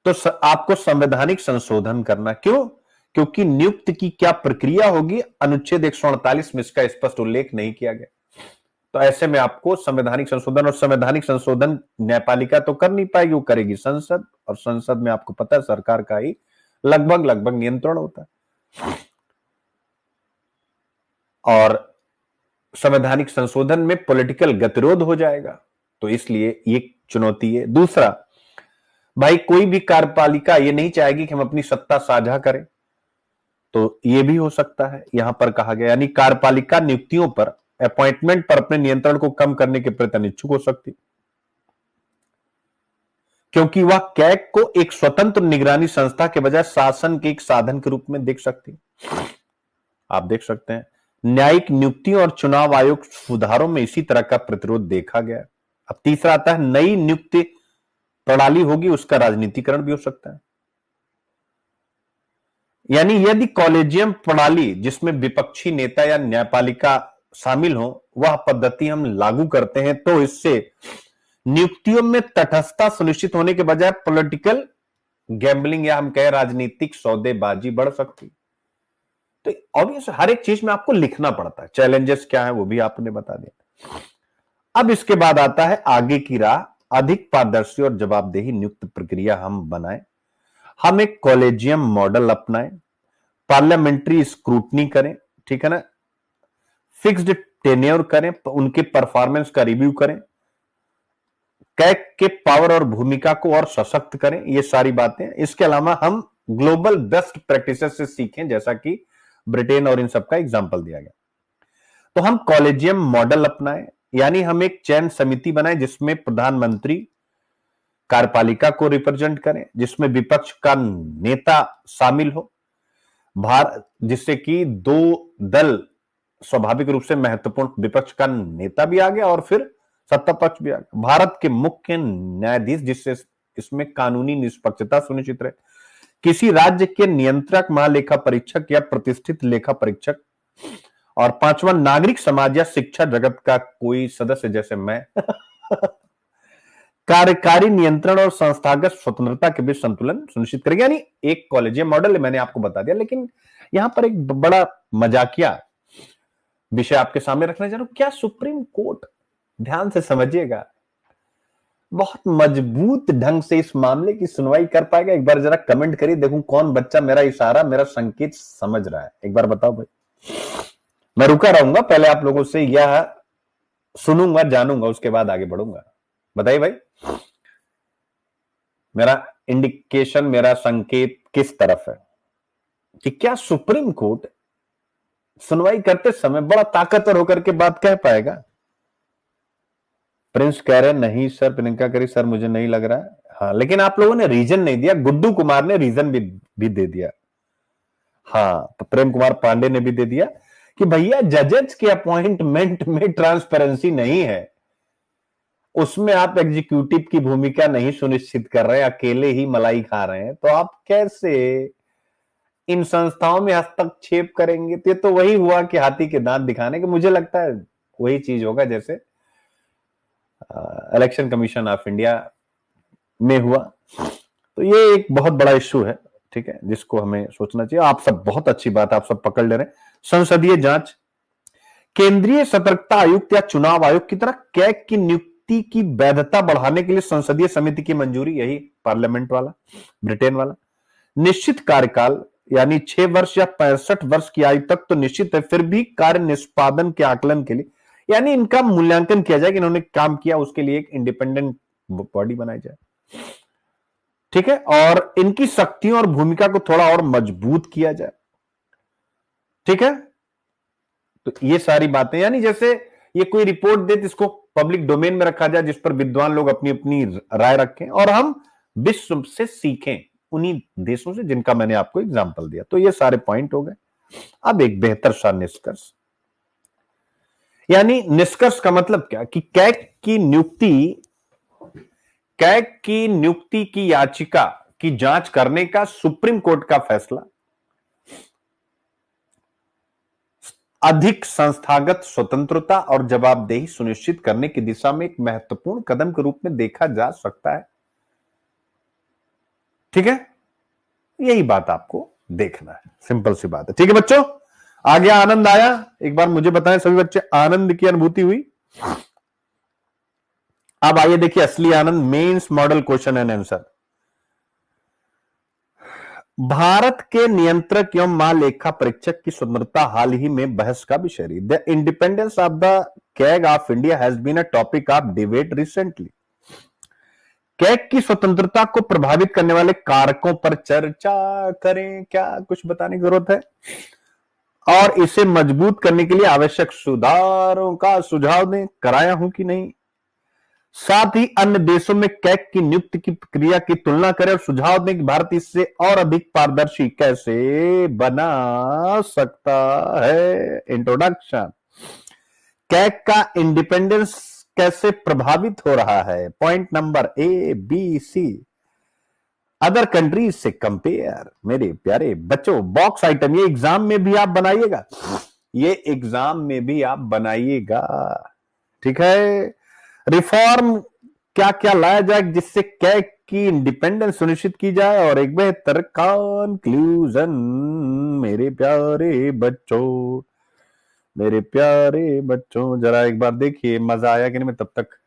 तो आपको संवैधानिक संशोधन करना, क्यों? क्योंकि नियुक्त की क्या प्रक्रिया होगी, अनुच्छेद 148 में इसका स्पष्ट उल्लेख नहीं किया गया। तो ऐसे में आपको संवैधानिक संशोधन, और संवैधानिक संशोधन न्यायपालिका तो कर नहीं पाएगी, वो करेगी संसद, और संसद में आपको पता है सरकार का ही लगभग नियंत्रण होता है। और संवैधानिक संशोधन में पॉलिटिकल गतिरोध हो जाएगा, तो इसलिए ये चुनौती है। दूसरा, भाई कोई भी कार्यपालिका ये नहीं चाहेगी कि हम अपनी सत्ता साझा करें, तो ये भी हो सकता है यहां पर कहा गया, यानी कार्यपालिका नियुक्तियों पर, अपॉइंटमेंट पर अपने नियंत्रण को कम करने के प्रति अनिच्छुक हो सकती, क्योंकि वह कैग को एक स्वतंत्र निगरानी संस्था के बजाय शासन के एक साधन के रूप में देख सकती। आप देख सकते हैं न्यायिक नियुक्तियों और चुनाव आयोग सुधारों में इसी तरह का प्रतिरोध देखा गया। अब तीसरा आता है नई नियुक्ति प्रणाली होगी, उसका राजनीतिकरण भी हो सकता है। यानी यदि कॉलेजियम प्रणाली जिसमें विपक्षी नेता या न्यायपालिका शामिल हो, वह पद्धति हम लागू करते हैं, तो इससे नियुक्तियों में तटस्थता सुनिश्चित होने के बजाय पॉलिटिकल गैम्बलिंग या हम कहें राजनीतिक सौदेबाजी बढ़ सकती। तो ऑब्वियस हर एक चीज में आपको लिखना पड़ता है, चैलेंजेस क्या है वो भी आपने बता दिया। अब इसके बाद आता है आगे की राह, अधिक पारदर्शी और जवाबदेही नियुक्त प्रक्रिया हम बनाएं, हम एक कॉलेजियम मॉडल अपनाएं, पार्लियामेंट्री स्क्रूटनी करें, ठीक है ना, फिक्स्ड टेन्योर करें, उनके परफॉर्मेंस का रिव्यू करें, कैग के पावर और भूमिका को और सशक्त करें, ये सारी बातें। इसके अलावा हम ग्लोबल बेस्ट प्रैक्टिसेस से सीखें, जैसा कि ब्रिटेन और इन सब का एग्जाम्पल दिया गया। तो हम कॉलेजियम मॉडल अपनाएं, यानी हम एक चयन समिति बनाएं जिसमें प्रधानमंत्री कार्यपालिका को रिप्रेजेंट करें, जिसमें विपक्ष का नेता शामिल हो, जिससे कि 2 दल स्वाभाविक रूप से महत्वपूर्ण, विपक्ष का नेता भी आ गया और फिर सत्ता पक्ष भी आ गया, भारत के मुख्य न्यायाधीश जिससे इसमें कानूनी निष्पक्षता सुनिश्चित रहे, किसी राज्य के नियंत्रक, महालेखा परीक्षक या प्रतिष्ठित लेखा परीक्षक, और 5वां नागरिक समाज या शिक्षा जगत का कोई सदस्य जैसे मैं कार्यकारी नियंत्रण और संस्थागत स्वतंत्रता के बीच संतुलन सुनिश्चित करेगी। यानी एक कॉलेजियम मॉडल मैंने आपको बता दिया, लेकिन यहां पर एक बड़ा मजाकिया विषय आपके सामने रखना चाह रहा हूं। क्या सुप्रीम कोर्ट, ध्यान से समझिएगा, बहुत मजबूत ढंग से इस मामले की सुनवाई कर पाएगा? एक बार जरा कमेंट करिए, देखूं कौन बच्चा मेरा इशारा, मेरा संकेत समझ रहा है। एक बार बताओ भाई। मैं रुका रहूंगा, पहले आप लोगों से यह सुनूंगा, जानूंगा, उसके बाद आगे बढ़ूंगा। बताइए भाई, मेरा इंडिकेशन, मेरा संकेत किस तरफ है कि क्या सुप्रीम कोर्ट सुनवाई करते समय बड़ा ताकतवर होकर के बात कह पाएगा? प्रिंस कह रहे नहीं सर, प्रियंका करी सर मुझे नहीं लग रहा है। हाँ, लेकिन आप लोगों ने रीजन नहीं दिया। गुड्डू कुमार ने रीजन भी दे दिया। हाँ, तो प्रेम कुमार पांडे ने भी दे दिया कि भैया जजेस के अपॉइंटमेंट में ट्रांसपेरेंसी नहीं है, उसमें आप एग्जीक्यूटिव की भूमिका नहीं सुनिश्चित कर रहे, अकेले ही मलाई खा रहे हैं, तो आप कैसे इन संस्थाओं में हस्तक्षेप करेंगे? तो ये तो वही हुआ कि हाथी के दांत दिखाने के, मुझे लगता है वही चीज होगा जैसे इलेक्शन कमीशन ऑफ इंडिया में हुआ। तो ये एक बहुत बड़ा इश्यू है, ठीक है, जिसको हमें सोचना चाहिए। आप सब, बहुत अच्छी बात आप सब पकड़ ले रहे हैं। संसदीय जांच, केंद्रीय सतर्कता आयुक्त या चुनाव आयोग की तरह कैग की नियुक्ति की वैधता बढ़ाने के लिए संसदीय समिति की मंजूरी, यही पार्लियामेंट वाला, ब्रिटेन वाला। निश्चित कार्यकाल यानी 6 वर्ष या 65 वर्ष की आयु तक तो निश्चित है, फिर भी कार्य निष्पादन के आकलन के लिए, यानी इनका मूल्यांकन किया जाए कि इन्होंने काम किया, उसके लिए एक इंडिपेंडेंट बॉडी बनाई जाए, ठीक है, और इनकी शक्तियों और भूमिका को थोड़ा और मजबूत किया जाए, ठीक है। तो ये सारी बातें, यानी जैसे ये कोई रिपोर्ट दे तो इसको पब्लिक डोमेन में रखा जाए, जिस पर विद्वान लोग अपनी अपनी राय रखें और हम विश्व से सीखें, उन्हीं देशों से जिनका मैंने आपको एग्जांपल दिया। तो ये सारे पॉइंट हो गए। अब एक बेहतर सा निष्कर्ष, यानी निष्कर्ष का मतलब क्या कि कैग की नियुक्ति की याचिका की जांच करने का सुप्रीम कोर्ट का फैसला अधिक संस्थागत स्वतंत्रता और जवाबदेही सुनिश्चित करने की दिशा में एक महत्वपूर्ण कदम के रूप में देखा जा सकता है, ठीक है। यही बात आपको देखना है, सिंपल सी बात है, ठीक है बच्चों। आगे आनंद आया? एक बार मुझे बताएं सभी बच्चे, आनंद की अनुभूति हुई? अब आइए देखिए असली आनंद, mains model question and answer. Bharat के नियंत्रक एवं महालेखा परीक्षक की स्वतंत्रता हाल ही में बहस का विषय रही। The independence of the CAG of India has been a topic of debate recently. CAG की स्वतंत्रता को प्रभावित करने वाले कारकों पर चर्चा करें। क्या कुछ बताने की जरूरत है? और इसे मजबूत करने के लिए आवश्यक सुधारों का सुझाव दें, कराया हूं कि नहीं। साथ ही अन्य देशों में कैग की नियुक्ति की प्रक्रिया की तुलना करें और सुझाव दें कि भारत इससे और अधिक पारदर्शी कैसे बना सकता है। इंट्रोडक्शन, कैग का इंडिपेंडेंस कैसे प्रभावित हो रहा है? Point number A B C, other countries से कंपेयर। मेरे प्यारे बच्चों, बॉक्स आइटम ये एग्जाम में भी आप बनाइएगा, ये एग्जाम में भी आप बनाइएगा, ठीक है। रिफॉर्म क्या क्या लाया जाए जिससे कैग की इंडिपेंडेंस सुनिश्चित की जाए और एक बेहतर कंक्लूजन। मेरे प्यारे बच्चों, मेरे प्यारे बच्चों, जरा एक बार देखिए मजा आया कि नहीं। मैं तब तक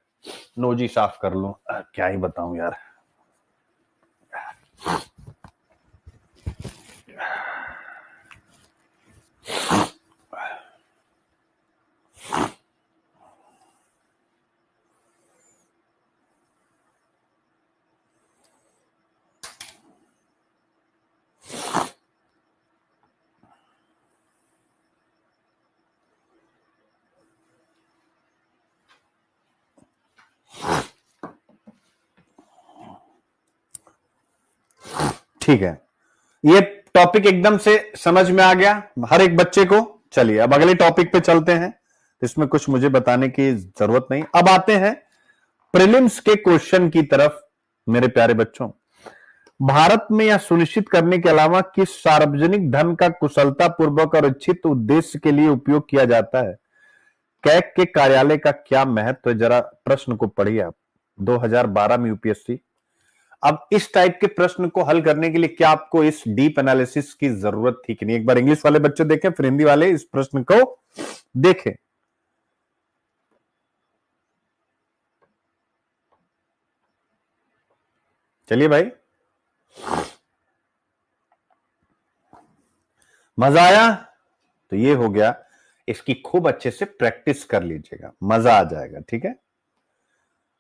नोजी साफ कर लूं, क्या ही बताऊं यार। ठीक है, ये टॉपिक एकदम से समझ में आ गया हर एक बच्चे को। चलिए अब अगले टॉपिक पे चलते हैं, इसमें कुछ मुझे बताने की जरूरत नहीं। अब आते हैं प्रीलिम्स के क्वेश्चन की तरफ। मेरे प्यारे बच्चों, भारत में यह सुनिश्चित करने के अलावा कि सार्वजनिक धन का कुशलता पूर्वक और इच्छित उद्देश्य के लिए उपयोग किया जाता है, कैग के कार्यालय का क्या महत्व है? जरा प्रश्न को पढ़िए आप। 2012 में यूपीएससी। अब इस टाइप के प्रश्न को हल करने के लिए क्या आपको इस डीप एनालिसिस की जरूरत थी कि नहीं? एक बार इंग्लिश वाले बच्चे देखें, फिर हिंदी वाले इस प्रश्न को देखें। चलिए भाई, मजा आया? तो ये हो गया, इसकी खूब अच्छे से प्रैक्टिस कर लीजिएगा, मजा आ जाएगा, ठीक है।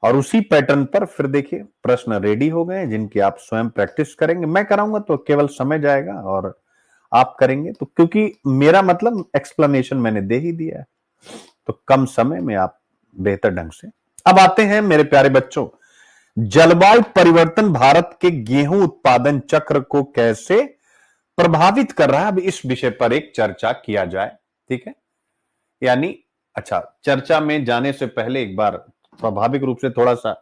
और उसी पैटर्न पर फिर देखिए प्रश्न रेडी हो गए जिनकी आप स्वयं प्रैक्टिस करेंगे। मैं कराऊंगा तो केवल समय जाएगा और आप करेंगे तो, क्योंकि मेरा मतलब एक्सप्लेनेशन मैंने दे ही दिया है, तो कम समय में आप बेहतर ढंग से। अब आते हैं मेरे प्यारे बच्चों, जलवायु परिवर्तन भारत के गेहूं उत्पादन चक्र को कैसे प्रभावित कर रहा है। अब इस विषय पर एक चर्चा किया जाए, ठीक है। यानी अच्छा, चर्चा में जाने से पहले एक बार स्वाभाविक रूप से थोड़ा सा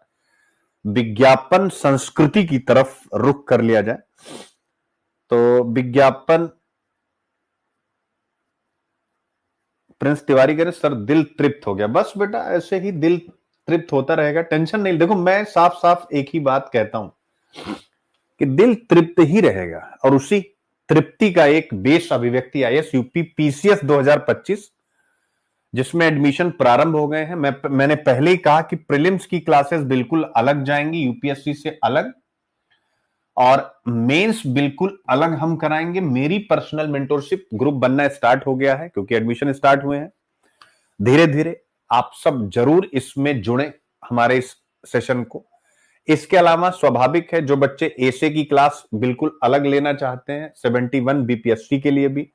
विज्ञापन संस्कृति की तरफ रुख कर लिया जाए। तो विज्ञापन, प्रिंस तिवारी कह रहे सर दिल तृप्त हो गया। बस बेटा ऐसे ही दिल तृप्त होता रहेगा, टेंशन नहीं। देखो मैं साफ साफ एक ही बात कहता हूं कि दिल तृप्त ही रहेगा, और उसी तृप्ति का एक बेस अभिव्यक्ति आईएएस यूपी पीसीएस 2025, जिसमें एडमिशन प्रारंभ हो गए हैं। मैंने पहले ही कहा कि प्रीलिम्स की क्लासेस बिल्कुल अलग जाएंगी, यूपीएससी से अलग, और मेंस बिल्कुल अलग हम कराएंगे। मेरी पर्सनल मेंटोरशिप ग्रुप बनना स्टार्ट हो गया है क्योंकि एडमिशन स्टार्ट हुए हैं। धीरे धीरे आप सब जरूर इसमें जुड़े हमारे इस सेशन को। इसके अलावा स्वाभाविक है जो बच्चे एसे की क्लास बिल्कुल अलग लेना चाहते हैं, 71 बीपीएससी के लिए भी,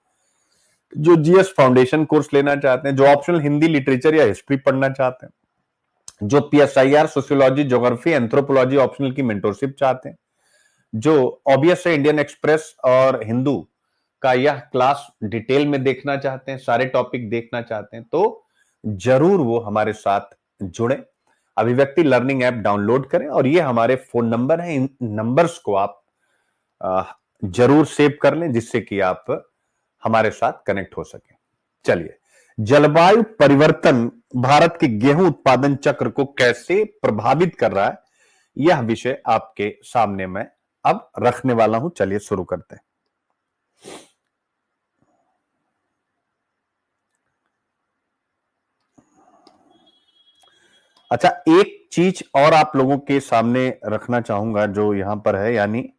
जो जीएस फाउंडेशन कोर्स लेना चाहते हैं, जो ऑप्शनल हिंदी लिटरेचर या हिस्ट्री पढ़ना चाहते हैं, जो PSIR sociology geography anthropology optional की मेंटोरशिप चाहते हैं, जो ऑब्वियस है इंडियन एक्सप्रेस और हिंदू का यह क्लास डिटेल में देखना चाहते हैं, सारे टॉपिक देखना चाहते हैं, तो जरूर वो हमारे साथ जुड़े। अभिव्यक्ति लर्निंग ऐप डाउनलोड करें और ये हमारे फोन नंबर हैं, इन नंबर्स को आप जरूर सेव कर लें जिससे कि आप हमारे साथ कनेक्ट हो सके। चलिए, जलवायु परिवर्तन भारत के गेहूं उत्पादन चक्र को कैसे प्रभावित कर रहा है, यह विषय आपके सामने मैं अब रखने वाला हूं। चलिए शुरू करते हैं। अच्छा, एक चीज और आप लोगों के सामने रखना चाहूंगा जो यहां पर है, यानी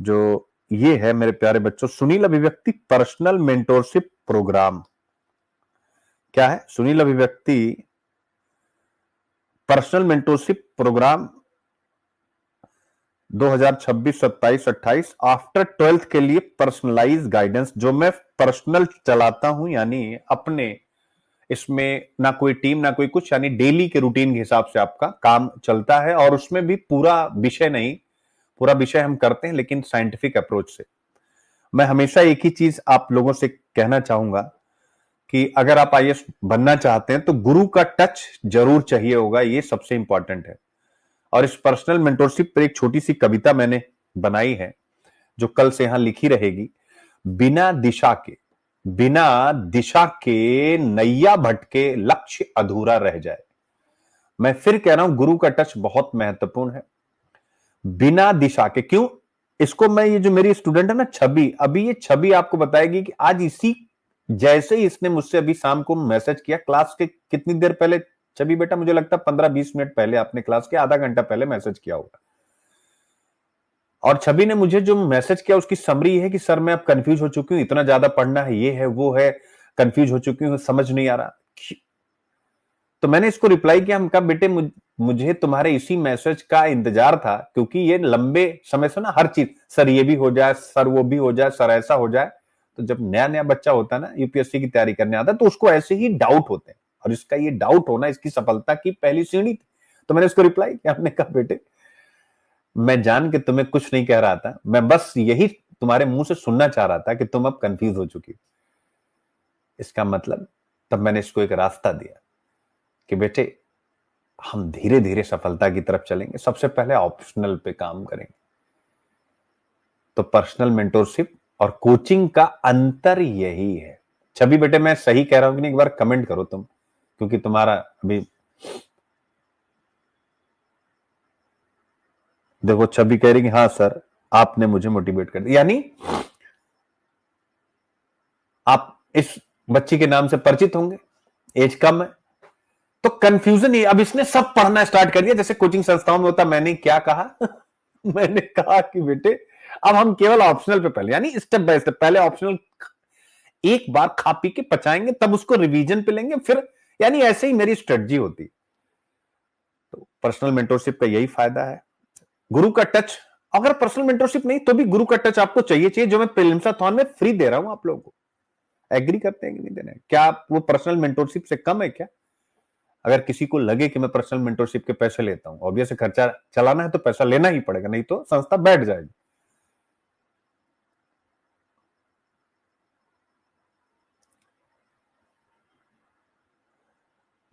जो ये है मेरे प्यारे बच्चों, सुनील अभिव्यक्ति पर्सनल मेंटोरशिप प्रोग्राम। क्या है सुनील अभिव्यक्ति personal mentorship programme 2026, 27, 28 after 12th के लिए पर्सनलाइज गाइडेंस, जो मैं पर्सनल चलाता हूं, यानी अपने इसमें ना कोई टीम ना कोई कुछ, यानी डेली के रूटीन के हिसाब से आपका काम चलता है। और उसमें भी पूरा विषय नहीं, पूरा विषय हम करते हैं लेकिन साइंटिफिक अप्रोच से। मैं हमेशा एक ही चीज आप लोगों से कहना चाहूंगा कि अगर आप आईएएस बनना चाहते हैं तो गुरु का टच जरूर चाहिए होगा, ये सबसे इंपॉर्टेंट है। और इस पर्सनल मेंटोरशिप पर एक छोटी सी कविता मैंने बनाई है जो कल से यहां लिखी रहेगी। बिना दिशा के नैया भटके लक्ष्य अधूरा रह जाए। मैं फिर कह रहा हूं, गुरु का टच बहुत महत्वपूर्ण है। बिना दिशा के, क्यों? इसको मैं, ये जो मेरी स्टूडेंट है ना छवि, अभी ये छवि आपको बताएगी कि आज इसी, जैसे ही इसने मुझसे अभी शाम को मैसेज किया क्लास के कितनी देर पहले, छवि बेटा मुझे लगता है 15-20 मिनट पहले आपने क्लास के आधा घंटा पहले मैसेज किया होगा। और छवि ने मुझे जो मैसेज किया उसकी समरी है कि सर मैं अब कंफ्यूज हो चुकी हूं, इतना ज्यादा पढ़ना है, ये है वो है, कंफ्यूज हो चुकी हूं, समझ नहीं आ रहा। तो मैंने इसको रिप्लाई किया, हम कहा बेटे मुझे तुम्हारे इसी मैसेज का इंतजार था, क्योंकि ये लंबे समय से ना हर चीज, सर ये भी हो जाए, सर वो भी हो जाए, सर ऐसा हो जाए। तो जब नया नया बच्चा होता है ना, यूपीएससी की तैयारी करने आता है, तो उसको ऐसे ही डाउट होते हैं, और इसका ये डाउट होना इसकी सफलता की पहली सीढ़ी थी। तो मैंने इसको रिप्लाई किया, हमने कहा बेटे मैं जान के तुम्हें कुछ नहीं कह रहा था, मैं बस यही तुम्हारे मुंह से सुनना चाह रहा था कि तुम अब कंफ्यूज हो चुकी। इसका मतलब, तब मैंने इसको एक रास्ता दिया कि बेटे हम धीरे धीरे सफलता की तरफ चलेंगे, सबसे पहले ऑप्शनल पे काम करेंगे। तो पर्सनल मेंटोरशिप और कोचिंग का अंतर यही है। छवि बेटे मैं सही कह रहा हूं कि नहीं, एक बार कमेंट करो तुम, क्योंकि तुम्हारा अभी देखो छवि कह रही कि हाँ सर आपने मुझे मोटिवेट कर दिया, यानी आप इस बच्ची के नाम से परिचित होंगे, एज कम है, तो कंफ्यूजन ही, अब इसने सब पढ़ना स्टार्ट कर दिया जैसे कोचिंग संस्थाओं में होता। मैंने क्या कहा मैंने कहा कि बेटे अब हम केवल ऑप्शनल पे पहले, यानी स्टेप बाय स्टेप, पहले ऑप्शनल एक बार खा पी के पचाएंगे, तब उसको रिवीजन पे लेंगे फिर, यानी ऐसे ही मेरी स्ट्रेटजी होती। तो पर्सनल मेंटोरशिप का यही फायदा है। गुरु का टच, अगर पर्सनल मेंटोरशिप नहीं तो भी गुरु का टच आपको चाहिए, जो मैं प्रीलिम्साथॉन में फ्री दे रहा हूं आप लोगों को। एग्री करते हैं कि नहीं दे रहे हैं? क्या वो पर्सनल मेंटोरशिप से कम है क्या? अगर किसी को लगे कि मैं पर्सनल मेंटोरशिप के पैसे लेता हूं, ऑब्वियस खर्चा चलाना है तो पैसा लेना ही पड़ेगा, नहीं तो संस्था बैठ जाएगी।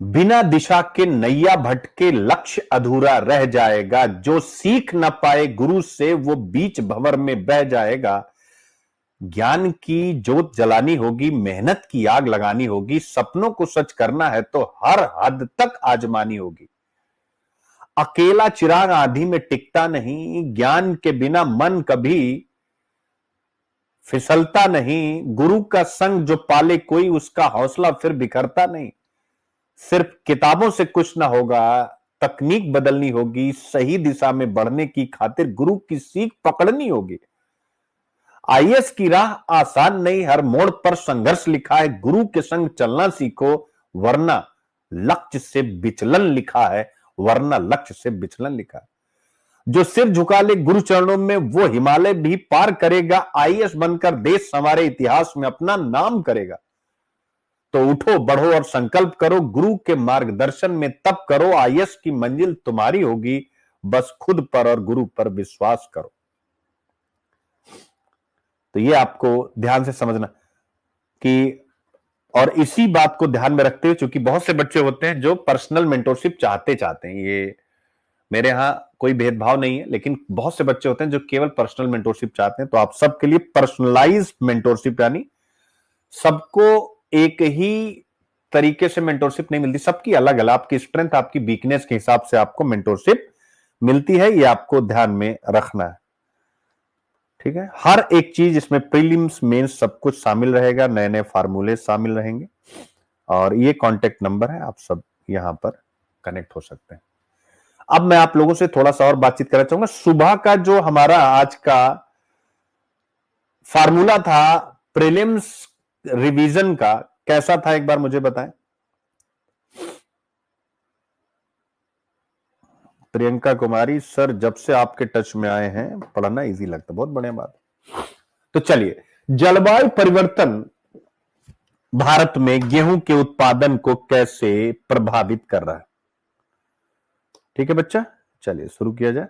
बिना दिशा के नैया भटके लक्ष्य अधूरा रह जाएगा, जो सीख न पाए गुरु से वो बीच भंवर में बह जाएगा। ज्ञान की जोत जलानी होगी, मेहनत की आग लगानी होगी, सपनों को सच करना है तो हर हद तक आजमानी होगी। अकेला चिराग आंधी में टिकता नहीं, ज्ञान के बिना मन कभी फिसलता नहीं। गुरु का संग जो पाले कोई, उसका हौसला फिर बिखरता नहीं। सिर्फ किताबों से कुछ ना होगा, तकनीक बदलनी होगी, सही दिशा में बढ़ने की खातिर गुरु की सीख पकड़नी होगी। आईएएस की राह आसान नहीं, हर मोड़ पर संघर्ष लिखा है। गुरु के संग चलना सीखो, वरना लक्ष्य से विचलन लिखा है, वरना लक्ष्य से विचलन लिखा है। जो सिर झुका ले गुरु चरणों में, वो हिमालय भी पार करेगा। आईएएस बनकर देश हमारे इतिहास में अपना नाम करेगा। तो उठो बढ़ो और संकल्प करो, गुरु के मार्गदर्शन में तप करो। आईएएस की मंजिल तुम्हारी होगी, बस खुद पर और गुरु पर विश्वास करो। तो ये आपको ध्यान से समझना कि, और इसी बात को ध्यान में रखते हुए, क्योंकि बहुत से बच्चे होते हैं जो पर्सनल मेंटोरशिप चाहते हैं, ये मेरे यहां कोई भेदभाव नहीं है, लेकिन बहुत से बच्चे होते हैं जो केवल पर्सनल मेंटोरशिप चाहते हैं। तो आप सबके लिए पर्सनलाइज्ड मेंटोरशिप, यानी सबको एक ही तरीके से मेंटोरशिप नहीं मिलती, सबकी अलग अलग, आपकी स्ट्रेंथ आपकी वीकनेस के हिसाब से आपको मेंटोरशिप मिलती है। ये आपको ध्यान में रखना है, ठीक है। हर एक चीज इसमें प्रीलिम्स मेंस सब कुछ शामिल रहेगा, नए नए फार्मूले शामिल रहेंगे, और ये कांटेक्ट नंबर है, आप सब यहां पर कनेक्ट हो सकते हैं। अब मैं आप लोगों से थोड़ा सा और बातचीत करना चाहूंगा। सुबह का जो हमारा आज का फार्मूला था प्रीलिम्स रिवीजन का, कैसा था एक बार मुझे बताएं। प्रियंका कुमारी, सर जब से आपके टच में आए हैं पढ़ना इजी लगता, बहुत बढ़िया बात। तो चलिए, जलवायु परिवर्तन भारत में गेहूं के उत्पादन को कैसे प्रभावित कर रहा है, ठीक है बच्चा। चलिए शुरू किया जाए।